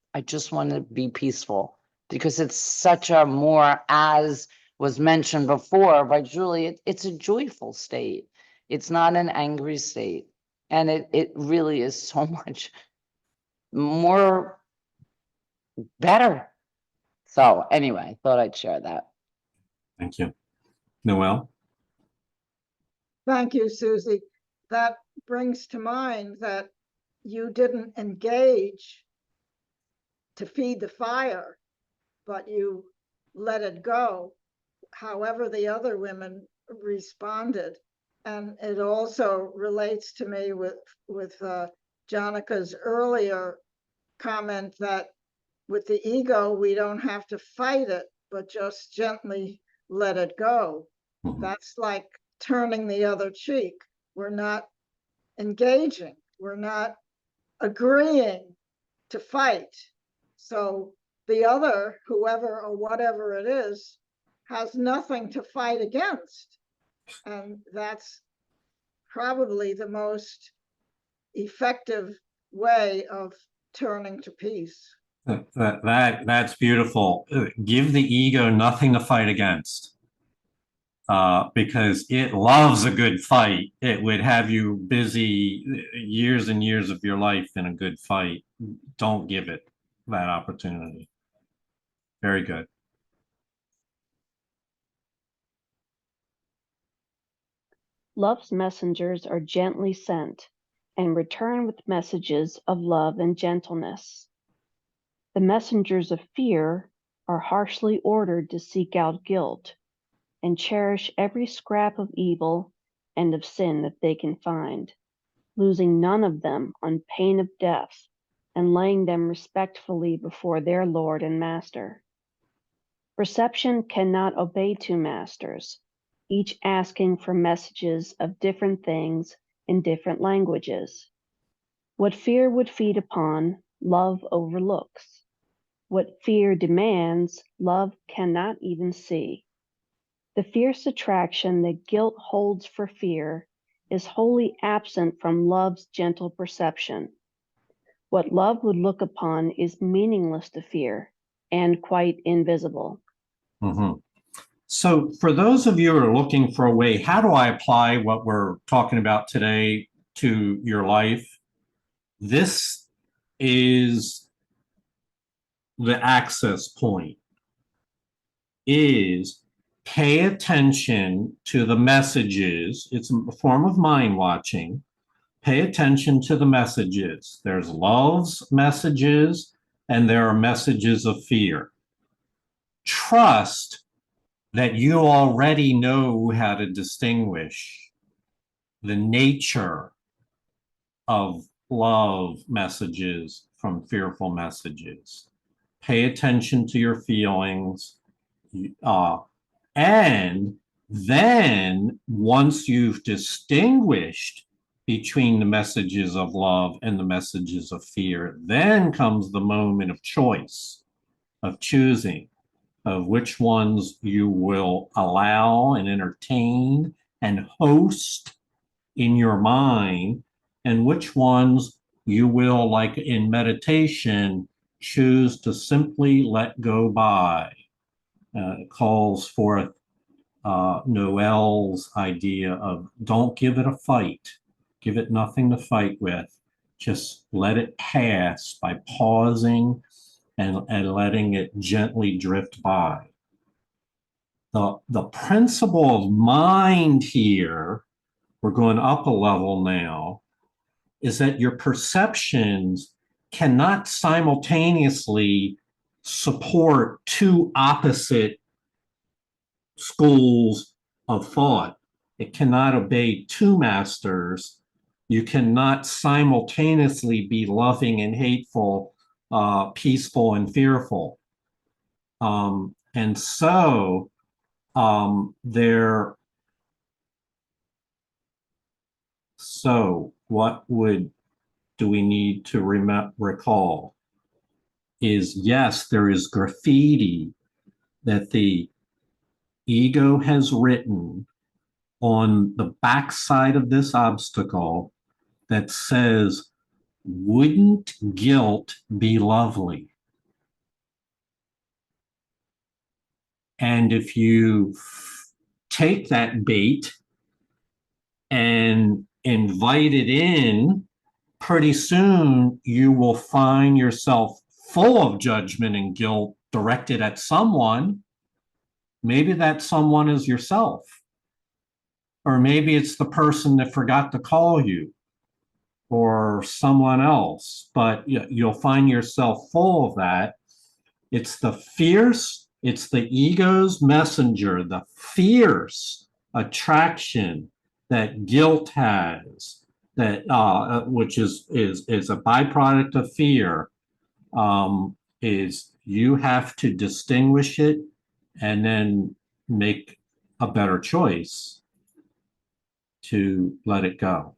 want to be peaceful, because it's such a more, as was mentioned before by Julie, it's a joyful state. It's not an angry state. And it really is so much more better. So anyway, thought I'd share that. Thank you. Noelle? Thank you, Susie. That brings to mind that you didn't engage to feed the fire, but you let it go, however the other women responded. And it also relates to me with Jonaca's earlier comment that with the ego, we don't have to fight it, but just gently let it go. Mhm. That's like turning the other cheek. We're not engaging. We're not agreeing to fight. So the other, whoever or whatever it is, has nothing to fight against. And that's probably the most effective way of turning to peace. That's beautiful. Give the ego nothing to fight against. Because it loves a good fight. It would have you busy years and years of your life in a good fight. Don't give it that opportunity. Very good. Love's messengers are gently sent and return with messages of love and gentleness. The messengers of fear are harshly ordered to seek out guilt and cherish every scrap of evil and of sin that they can find, losing none of them on pain of death and laying them respectfully before their Lord and Master. Perception cannot obey two masters, each asking for messages of different things in different languages. What fear would feed upon, love overlooks. What fear demands, love cannot even see. The fierce attraction that guilt holds for fear is wholly absent from love's gentle perception. What love would look upon is meaningless to fear and quite invisible. Mhm. So for those of you who are looking for a way, how do I apply what we're talking about today to your life? This is the access point, is pay attention to the messages. It's a form of mind watching. Pay attention to the messages. There's love's messages and there are messages of fear. Trust that you already know how to distinguish the nature of love messages from fearful messages. Pay attention to your feelings. And then once you've distinguished between the messages of love and the messages of fear, then comes the moment of choice, of choosing, of which ones you will allow and entertain and host in your mind, and which ones you will, like in meditation, choose to simply let go by. It calls forth Noel's idea of don't give it a fight, give it nothing to fight with, just let it pass by pausing and letting it gently drift by. The principle of mind here, we're going up a level now, is that your perceptions cannot simultaneously support two opposite schools of thought. It cannot obey two masters. You cannot simultaneously be loving and hateful, peaceful and fearful. And so what do we need to recall is, yes, there is graffiti that the ego has written on the backside of this obstacle that says, wouldn't guilt be lovely? And if you take that bait and invite it in, pretty soon you will find yourself full of judgment and guilt directed at someone. Maybe that someone is yourself. Or maybe it's the person that forgot to call you. or someone else, but you'll find yourself full of that. It's the fierce, it's the ego's messenger, the fierce attraction that guilt has, that which is a byproduct of fear. Is you have to distinguish it and then make a better choice to let it go.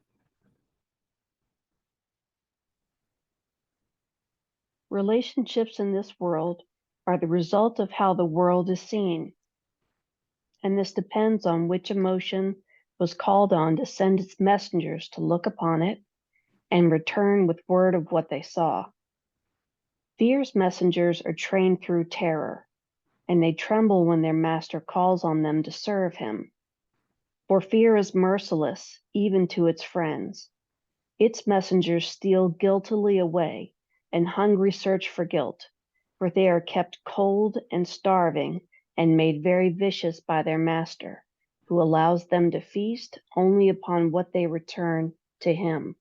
Relationships in this world are the result of how the world is seen. And this depends on which emotion was called on to send its messengers to look upon it and return with word of what they saw. Fear's messengers are trained through terror, and they tremble when their master calls on them to serve him. For fear is merciless even to its friends. Its messengers steal guiltily away and hungry search for guilt, for they are kept cold and starving and made very vicious by their master, who allows them to feast only upon what they return to him.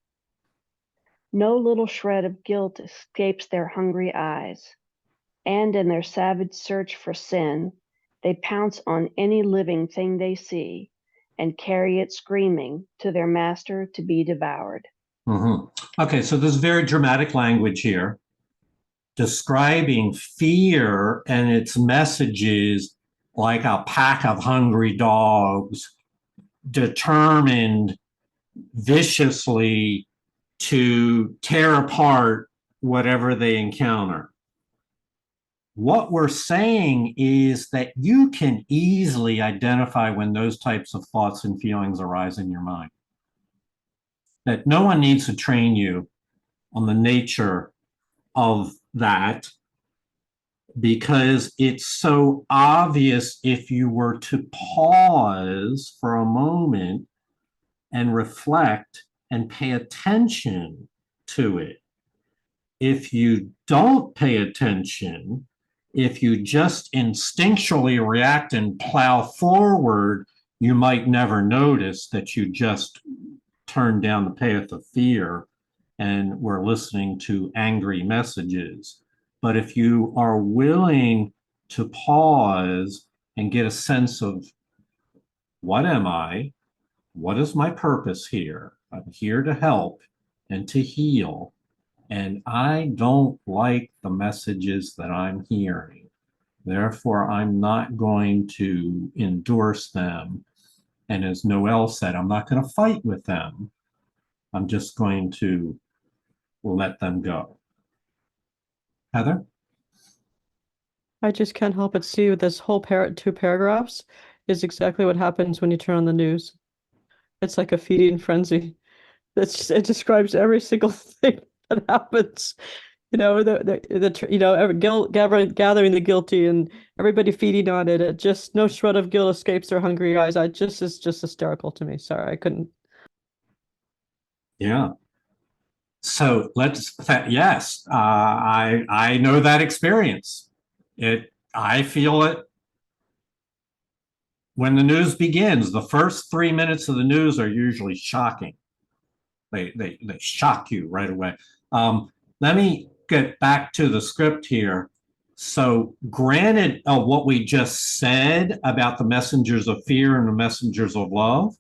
No little shred of guilt escapes their hungry eyes, and in their savage search for sin, they pounce on any living thing they see and carry it screaming to their master to be devoured. Okay, so there's very dramatic language here describing fear and its messages like a pack of hungry dogs determined viciously to tear apart whatever they encounter. What we're saying is that you can easily identify when those types of thoughts and feelings arise in your mind. That no one needs to train you on the nature of that, because it's so obvious if you were to pause for a moment and reflect and pay attention to it. If you don't pay attention, if you just instinctually react and plow forward, you might never notice that you just turned down the path of fear and were listening to angry messages. But if you are willing to pause and get a sense of, what am I? What is my purpose here? I'm here to help and to heal. And I don't like the messages that I'm hearing. Therefore, I'm not going to endorse them. And as Noel said, I'm not going to fight with them. I'm just going to let them go. Heather? I just can't help but see with this whole two paragraphs is exactly what happens when you turn on the news. It's like a feeding frenzy. It describes every single thing that happens. You know, gathering the guilty and everybody feeding on it. It just, no shred of guilt escapes their hungry eyes. It's just hysterical to me. Sorry, I couldn't. Yeah. So yes, I know that experience. I feel it when the news begins. The first 3 minutes of the news are usually shocking. They shock you right away. Let me get back to the script here. So granted what we just said about the messengers of fear and the messengers of love,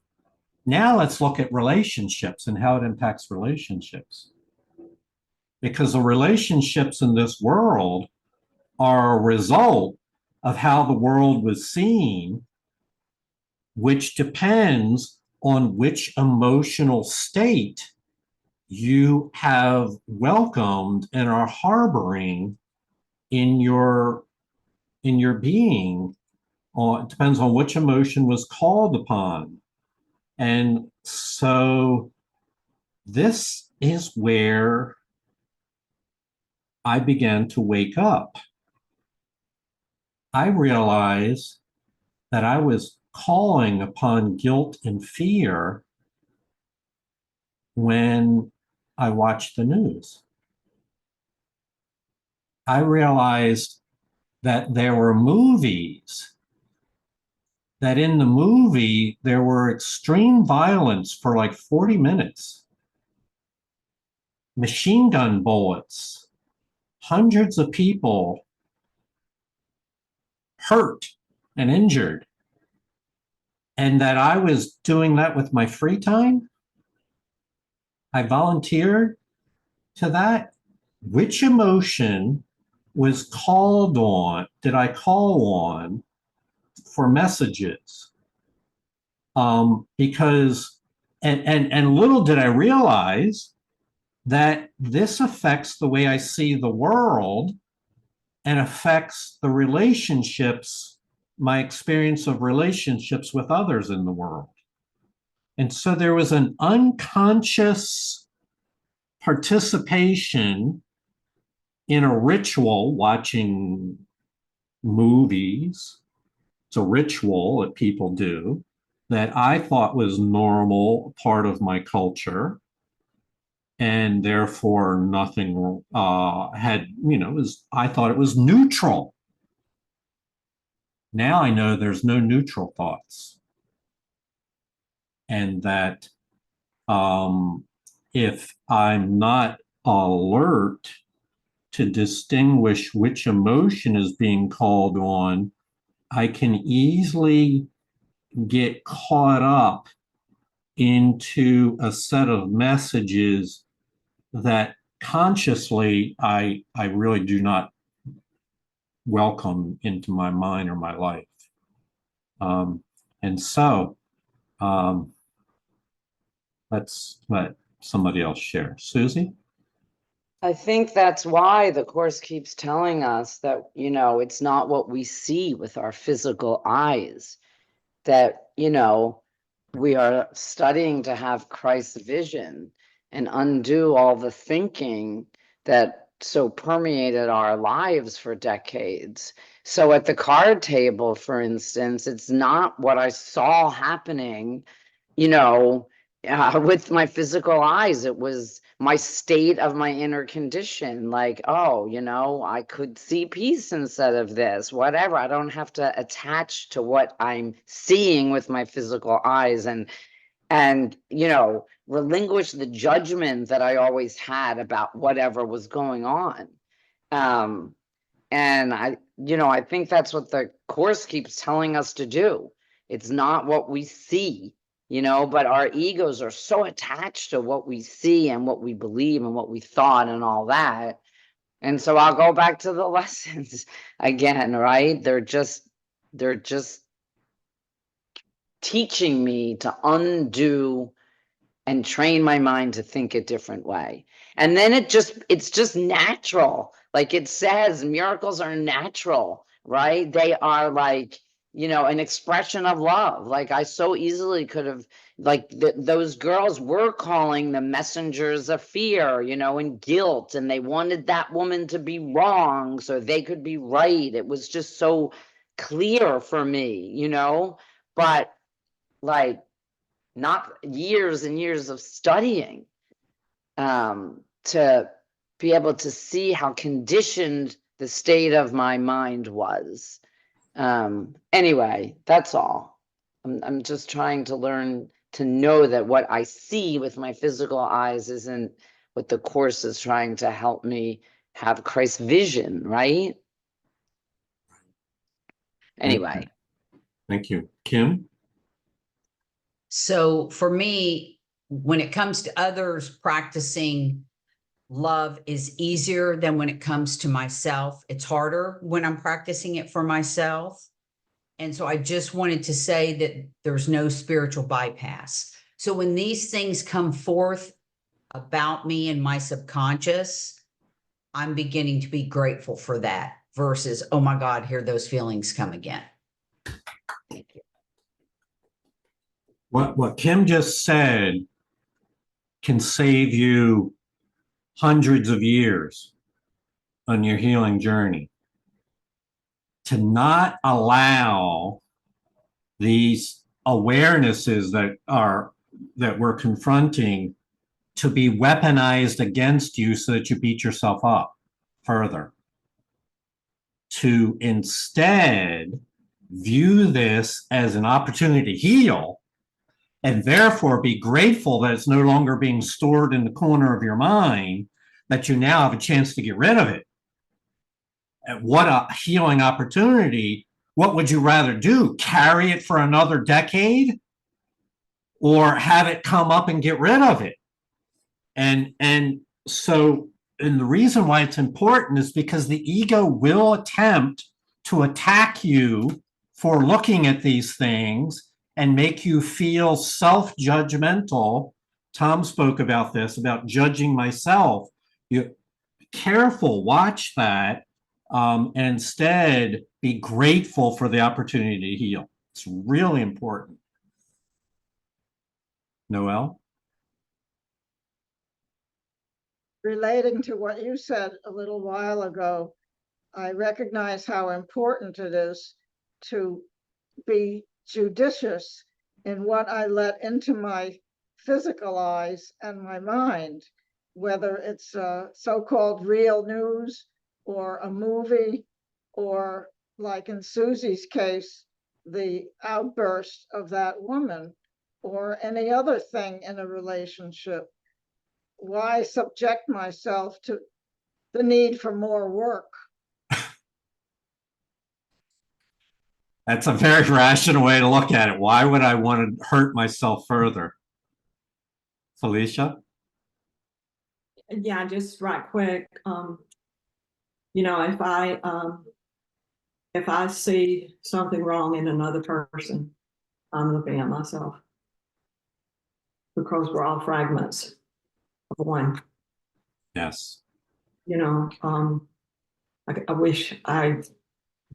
now let's look at relationships and how it impacts relationships. Because the relationships in this world are a result of how the world was seen, which depends on which emotional state you have welcomed and are harboring in your being. It depends on which emotion was called upon. And so this is where I began to wake up. I realized that I was calling upon guilt and fear when I watched the news. I realized that there were movies, that in the movie there were extreme violence for like 40 minutes. machine gun bullets, hundreds of people hurt and injured, and that I was doing that with my free time. I volunteered to that. Which emotion was called on, did I call on for messages? Because, and little did I realize that this affects the way I see the world and affects the relationships, my experience of relationships with others in the world. And so there was an unconscious participation in a ritual, watching movies. It's a ritual that people do that I thought was normal, part of my culture. And therefore nothing had, I thought it was neutral. Now I know there's no neutral thoughts. And that if I'm not alert to distinguish which emotion is being called on, I can easily get caught up into a set of messages that consciously I really do not welcome into my mind or my life. And so let's let somebody else share. Susie? I think that's why the Course keeps telling us that, it's not what we see with our physical eyes, that, we are studying to have Christ's vision and undo all the thinking that so permeated our lives for decades. So at the card table, for instance, it's not what I saw happening, with my physical eyes. It was my state of my inner condition, like, oh, I could see peace instead of this, whatever. I don't have to attach to what I'm seeing with my physical eyes and relinquish the judgment that I always had about whatever was going on. And I think that's what the Course keeps telling us to do. It's not what we see, but our egos are so attached to what we see and what we believe and what we thought and all that. And so I'll go back to the lessons again, right? They're just teaching me to undo and train my mind to think a different way. And then it's just natural. Like it says, miracles are natural, right? They are like, an expression of love. Like I so easily could have, like those girls were calling the messengers of fear, and guilt, and they wanted that woman to be wrong so they could be right. It was just so clear for me, but like not years and years of studying to be able to see how conditioned the state of my mind was. Anyway, that's all. I'm just trying to learn to know that what I see with my physical eyes isn't what the Course is trying to help me have Christ's vision, right? Anyway. Thank you. Kim? So for me, when it comes to others, practicing love is easier than when it comes to myself. It's harder when I'm practicing it for myself. And so I just wanted to say that there's no spiritual bypass. So when these things come forth about me and my subconscious, I'm beginning to be grateful for that versus, oh my God, here those feelings come again. Thank you. What Kim just said can save you hundreds of years on your healing journey. To not allow these awarenesses that we're confronting to be weaponized against you so that you beat yourself up further. To instead view this as an opportunity to heal and therefore be grateful that it's no longer being stored in the corner of your mind, that you now have a chance to get rid of it. And what a healing opportunity. What would you rather do? Carry it for another decade or have it come up and get rid of it? And the reason why it's important is because the ego will attempt to attack you for looking at these things and make you feel self-judgmental. Tom spoke about this, about judging myself. You careful, watch that, and instead be grateful for the opportunity to heal. It's really important. Noel? Relating to what you said a little while ago, I recognize how important it is to be judicious in what I let into my physical eyes and my mind, whether it's so-called real news or a movie, or like in Susie's case, the outburst of that woman, or any other thing in a relationship. Why subject myself to the need for more work? That's a very rational way to look at it. Why would I want to hurt myself further? Felicia? Yeah, just right quick. You know, if I see something wrong in another person, I'm looking at myself, because we're all fragments of one. Yes. You know, I wish I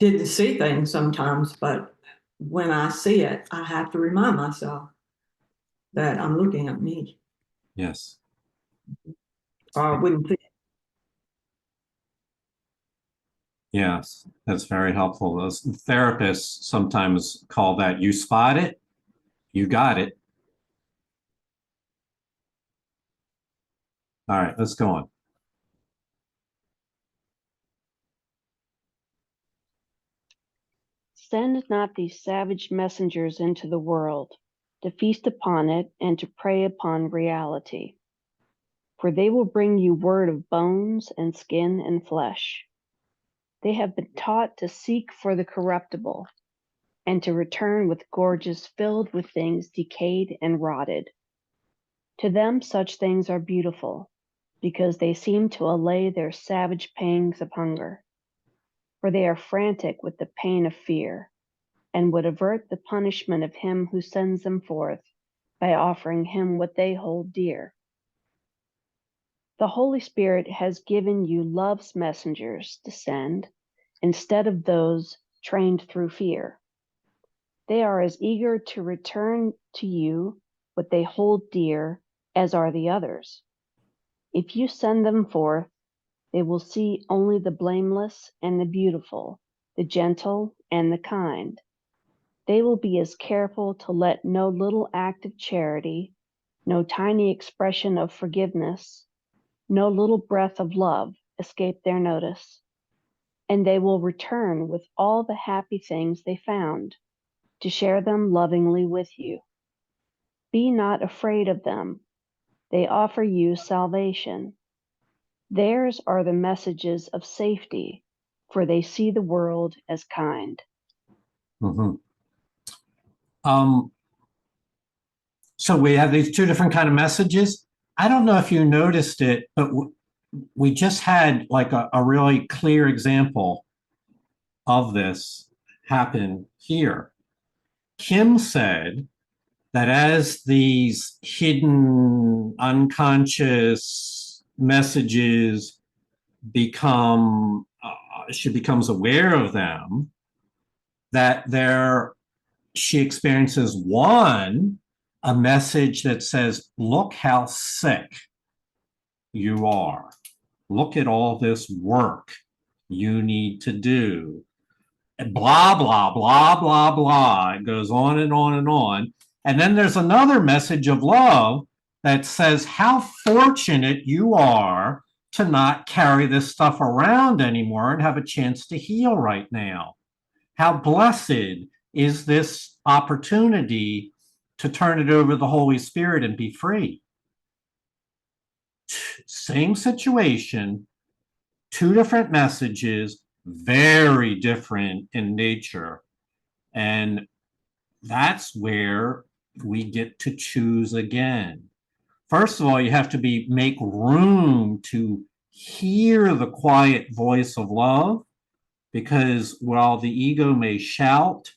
didn't see things sometimes, but when I see it, I have to remind myself that I'm looking at me, Yes. or I wouldn't see it. Yes, that's very helpful. Those therapists sometimes call that, you spot it, you got it. All right, let's go on. Send not these savage messengers into the world to feast upon it and to prey upon reality. For they will bring you word of bones and skin and flesh. They have been taught to seek for the corruptible and to return with gorges filled with things decayed and rotted. To them such things are beautiful, because they seem to allay their savage pangs of hunger. For they are frantic with the pain of fear, and would avert the punishment of him who sends them forth by offering him what they hold dear. The Holy Spirit has given you love's messengers to send, instead of those trained through fear. They are as eager to return to you what they hold dear as are the others. If you send them forth, they will see only the blameless and the beautiful, the gentle and the kind. They will be as careful to let no little act of charity, no tiny expression of forgiveness, no little breath of love escape their notice. And they will return with all the happy things they found, to share them lovingly with you. Be not afraid of them. They offer you salvation. Theirs are the messages of safety, for they see the world as kind. Mm-hmm. So we have these two different kind of messages. I don't know if you noticed it, but we just had like a really clear example of this happen here. Kim said that as these hidden, unconscious messages become, she becomes aware of them, that she experiences one, a message that says, look how sick you are. Look at all this work you need to do. And blah, blah, blah, blah, blah. It goes on and on and on. And then there's another message of love that says how fortunate you are to not carry this stuff around anymore and have a chance to heal right now. How blessed is this opportunity to turn it over to the Holy Spirit and be free. Same situation, two different messages, very different in nature. And that's where we get to choose again. First of all, you have to make room to hear the quiet voice of love, because while the ego may shout,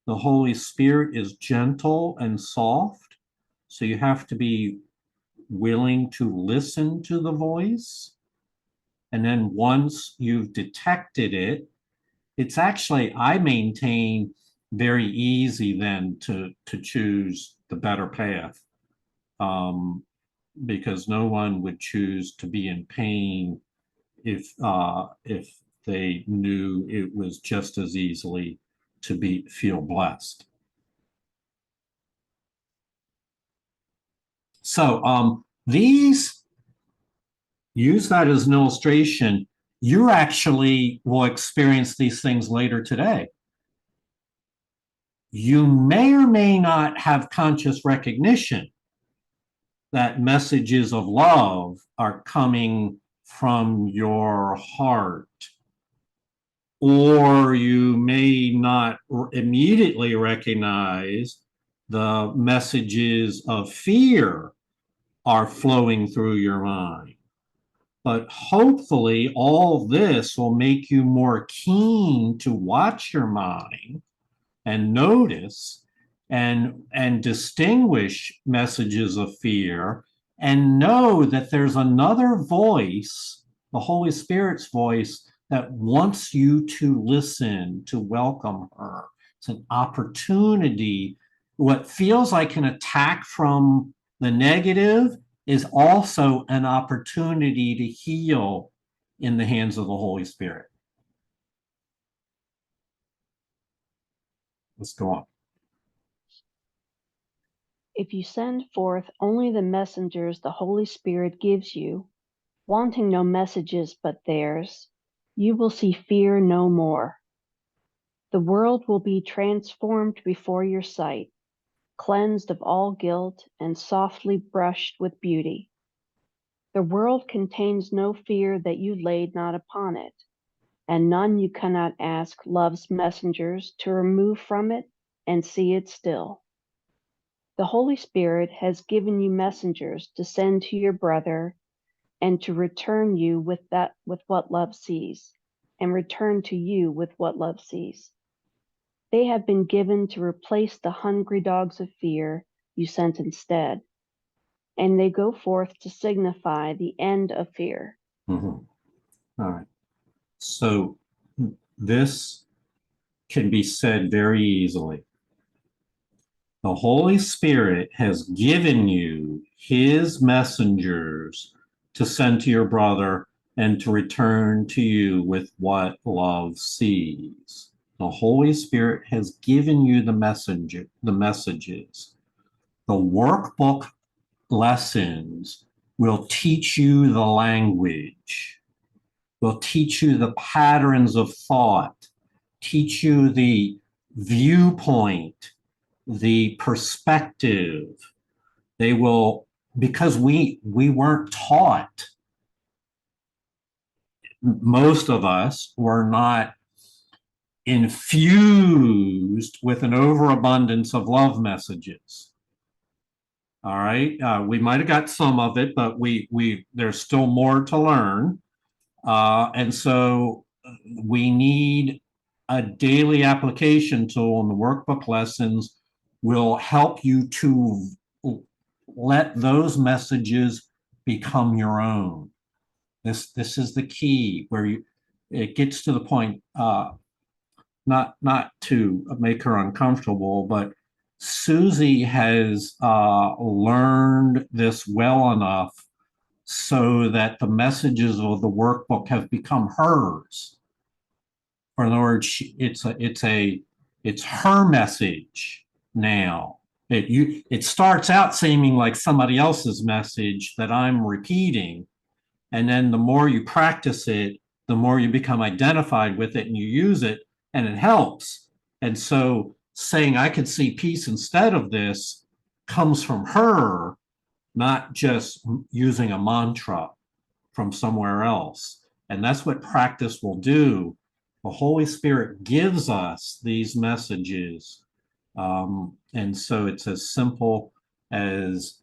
the Holy Spirit is gentle and soft. So you have to be willing to listen to the voice. And then once you've detected it, it's actually, I maintain, very easy then to choose the better path. Because no one would choose to be in pain if they knew it was just as easily to feel blessed. So use that as an illustration. You actually will experience these things later today. You may or may not have conscious recognition that messages of love are coming from your heart. Or you may not immediately recognize the messages of fear are flowing through your mind. But hopefully all this will make you more keen to watch your mind and notice and distinguish messages of fear, and know that there's another voice, the Holy Spirit's voice, that wants you to listen, to welcome her. It's an opportunity. What feels like an attack from the negative is also an opportunity to heal in the hands of the Holy Spirit. Let's go on. If you send forth only the messengers the Holy Spirit gives you, wanting no messages but theirs, you will see fear no more. The world will be transformed before your sight, cleansed of all guilt and softly brushed with beauty. The world contains no fear that you laid not upon it, and none you cannot ask love's messengers to remove from it and see it still. The Holy Spirit has given you messengers to send to your brother and to return you with what love sees, and return to you with what love sees. They have been given to replace the hungry dogs of fear you sent instead, and they go forth to signify the end of fear. All right. So this can be said very easily. The Holy Spirit has given you his messengers to send to your brother and to return to you with what love sees. The Holy Spirit has given you the messages. The workbook lessons will teach you the language, will teach you the patterns of thought, teach you the viewpoint, the perspective. They will, because we weren't taught, most of us were not infused with an overabundance of love messages. All right, we might have got some of it, but there's still more to learn. And so we need a daily application tool, and the workbook lessons will help you to let those messages become your own. This is the key, where it gets to the point, not to make her uncomfortable, but Susie has learned this well enough so that the messages of the workbook have become hers. For in other words, it's her message now. It starts out seeming like somebody else's message that I'm repeating, and then the more you practice it, the more you become identified with it and you use it, and it helps. And so saying I could see peace instead of this comes from her, not just using a mantra from somewhere else. And that's what practice will do. The Holy Spirit gives us these messages. And so it's as simple as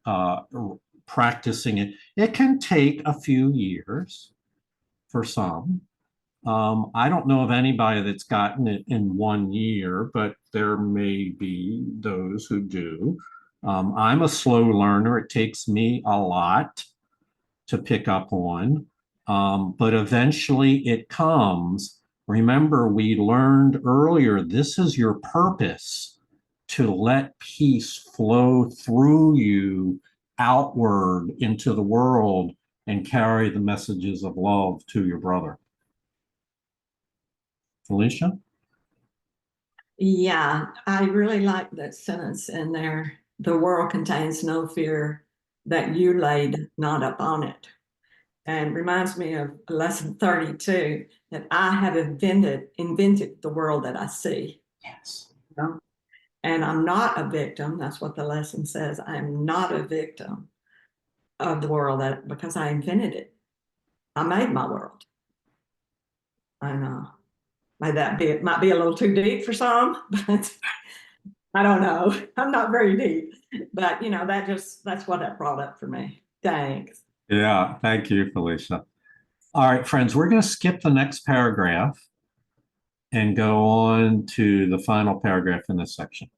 practicing it. It can take a few years for some. I don't know of anybody that's gotten it in 1 year, but there may be those who do. I'm a slow learner. It takes me a lot to pick up on, but eventually it comes. Remember, we learned earlier, this is your purpose, to let peace flow through you outward into the world and carry the messages of love to your brother. Felicia? Yeah, I really like that sentence in there. The world contains no fear that you laid not upon it. And reminds me of lesson 32, that I have invented the world that I see. Yes. You know? And I'm not a victim. That's what the lesson says. I am not a victim of the world because I invented it. I made my world. I know. It might be a little too deep for some, but I don't know. I'm not very deep, but that's what that brought up for me. Thanks. Yeah, thank you, Felicia. All right, friends, we're going to skip the next paragraph and go on to the final paragraph in this section.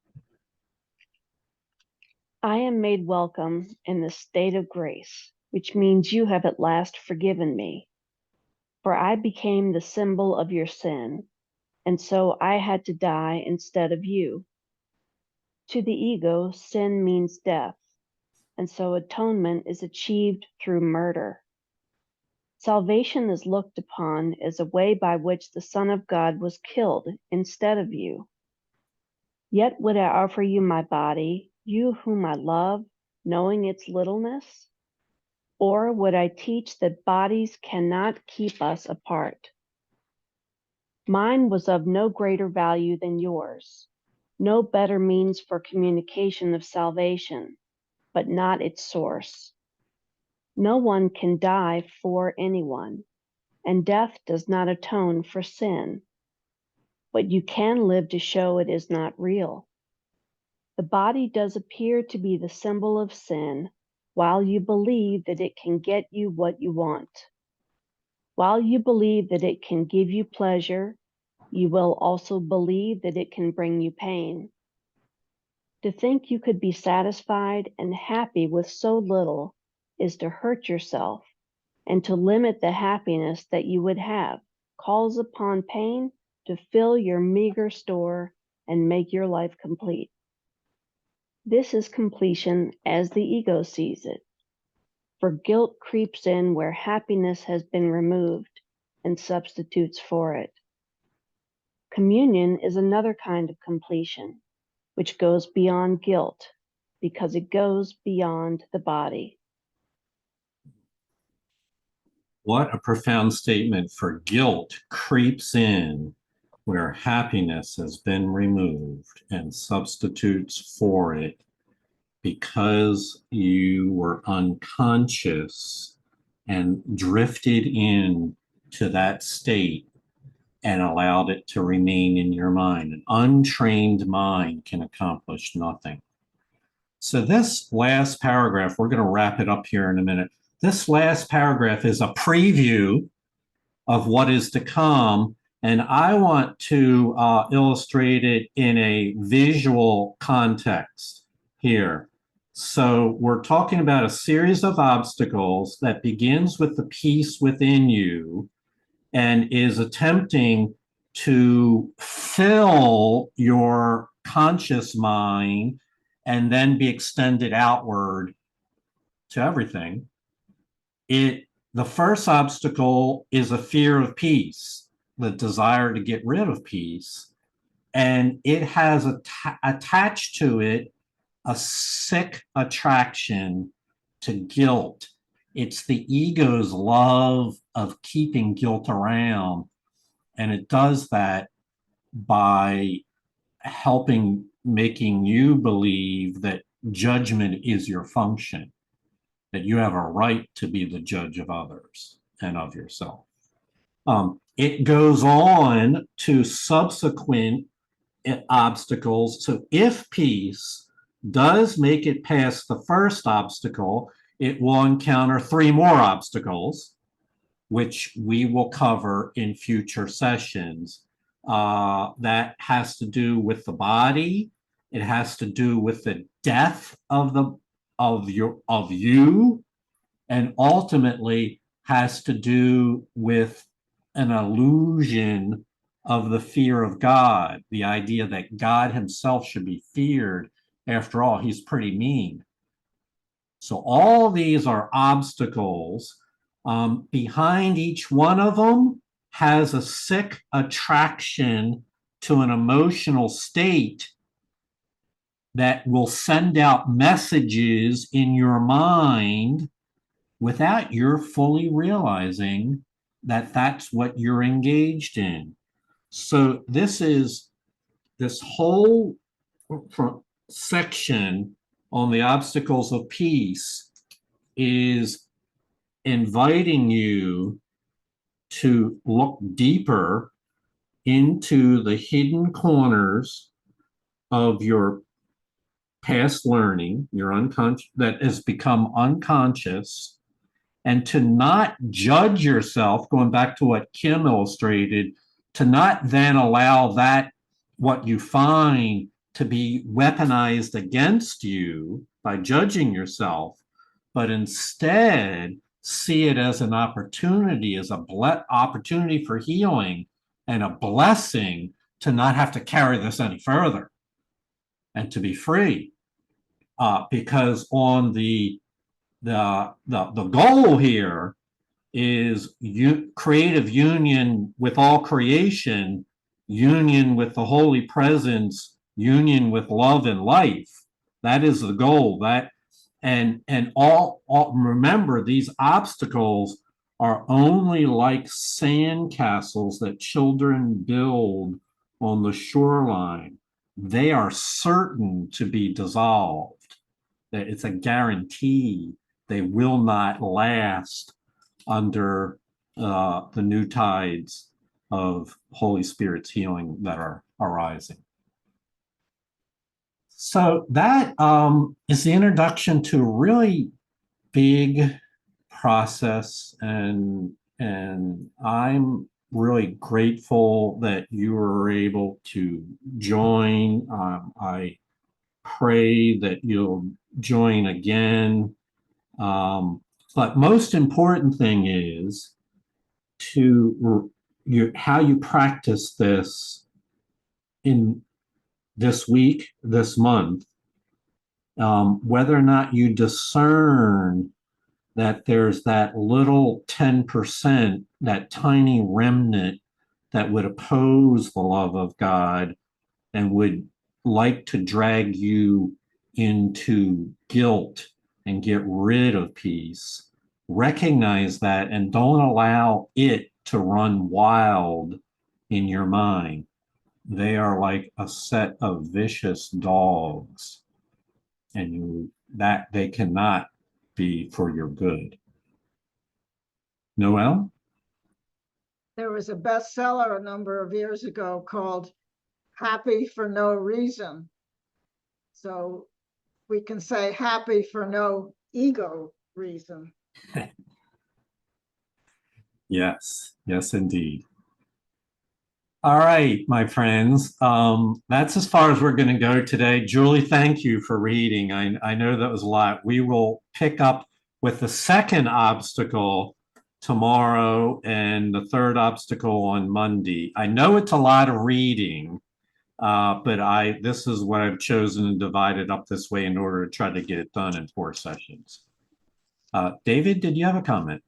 I am made welcome in the state of grace, which means you have at last forgiven me. For I became the symbol of your sin, and so I had to die instead of you. To the ego, sin means death, and so atonement is achieved through murder. Salvation is looked upon as a way by which the Son of God was killed instead of you. Yet would I offer you my body, you whom I love, knowing its littleness? Or would I teach that bodies cannot keep us apart? Mine was of no greater value than yours, no better means for communication of salvation, but not its source. No one can die for anyone, and death does not atone for sin. But you can live to show it is not real. The body does appear to be the symbol of sin, while you believe that it can get you what you want. While you believe that it can give you pleasure, you will also believe that it can bring you pain. To think you could be satisfied and happy with so little is to hurt yourself, and to limit the happiness that you would have calls upon pain to fill your meager store and make your life complete. This is completion as the ego sees it, for guilt creeps in where happiness has been removed and substitutes for it. Communion is another kind of completion, which goes beyond guilt because it goes beyond the body. What a profound statement. For guilt creeps in where happiness has been removed and substitutes for it because you were unconscious and drifted in to that state and allowed it to remain in your mind. An untrained mind can accomplish nothing. So this last paragraph, we're going to wrap it up here in a minute. This last paragraph is a preview of what is to come, and I want to illustrate it in a visual context here. So we're talking about a series of obstacles that begins with the peace within you and is attempting to fill your conscious mind and then be extended outward to everything. The first obstacle is a fear of peace, the desire to get rid of peace. And it has attached to it a sick attraction to guilt. It's the ego's love of keeping guilt around. And it does that by helping, making you believe that judgment is your function, that you have a right to be the judge of others and of yourself. It goes on to subsequent obstacles. So if peace does make it past the first obstacle, it will encounter 3 more obstacles, which we will cover in future sessions. That has to do with the body. It has to do with the death of you, and ultimately has to do with an illusion of the fear of God, the idea that God himself should be feared. After all, he's pretty mean. So all these are obstacles. Behind each one of them has a sick attraction to an emotional state that will send out messages in your mind without your fully realizing that that's what you're engaged in. So this whole section on the obstacles of peace is inviting you to look deeper into the hidden corners of your past learning, your unconscious, that has become unconscious, and to not judge yourself, going back to what Kim illustrated, to not then allow that, what you find, to be weaponized against you by judging yourself, but instead see it as an opportunity, as a opportunity for healing and a blessing to not have to carry this any further and to be free. Because on the goal here is creative union with all creation, union with the holy presence, union with love and life. That is the goal. And all remember, these obstacles are only like sand castles that children build on the shoreline. They are certain to be dissolved. It's a guarantee they will not last under the new tides of Holy Spirit's healing that are arising. So that is the introduction to a really big process, and I'm really grateful that you were able to join. I pray that you'll join again. But most important thing is how you practice this in this week, this month, whether or not you discern that there's that little 10%, that tiny remnant that would oppose the love of God and would like to drag you into guilt and get rid of peace. Recognize that and don't allow it to run wild in your mind. They are like a set of vicious dogs, and that they cannot be for your good. Noelle? There was a bestseller a number of years ago called Happy for No Reason. So we can say happy for no ego reason. Yes, yes, indeed. All right, my friends, that's as far as we're going to go today. Julie, thank you for reading. I know that was a lot. We will pick up with the second obstacle tomorrow and the third obstacle on Monday. I know it's a lot of reading, but this is what I've chosen and divided up this way in order to try to get it done in 4 sessions. David, did you have a comment?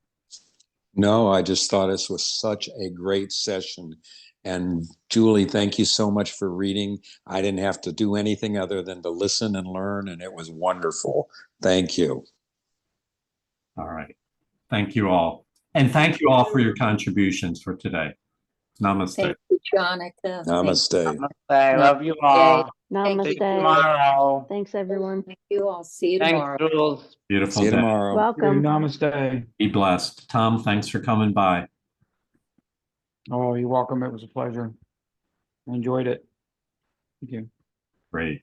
No, I just thought this was such a great session. And Julie, thank you so much for reading. I didn't have to do anything other than to listen and learn, and it was wonderful. Thank you. All right. Thank you all. And thank you all for your contributions for today. Namaste. Thank you, Jonaca. Namaste. I love you all. Thank See you Namaste. tomorrow. Thanks, everyone. Thank you all. See you Thanks, tomorrow. Jules. Beautiful See you day. tomorrow. Welcome. Namaste. Be blessed. Tom, thanks for coming by. Oh, you're welcome. It was a pleasure. I enjoyed it. Thank you. Great.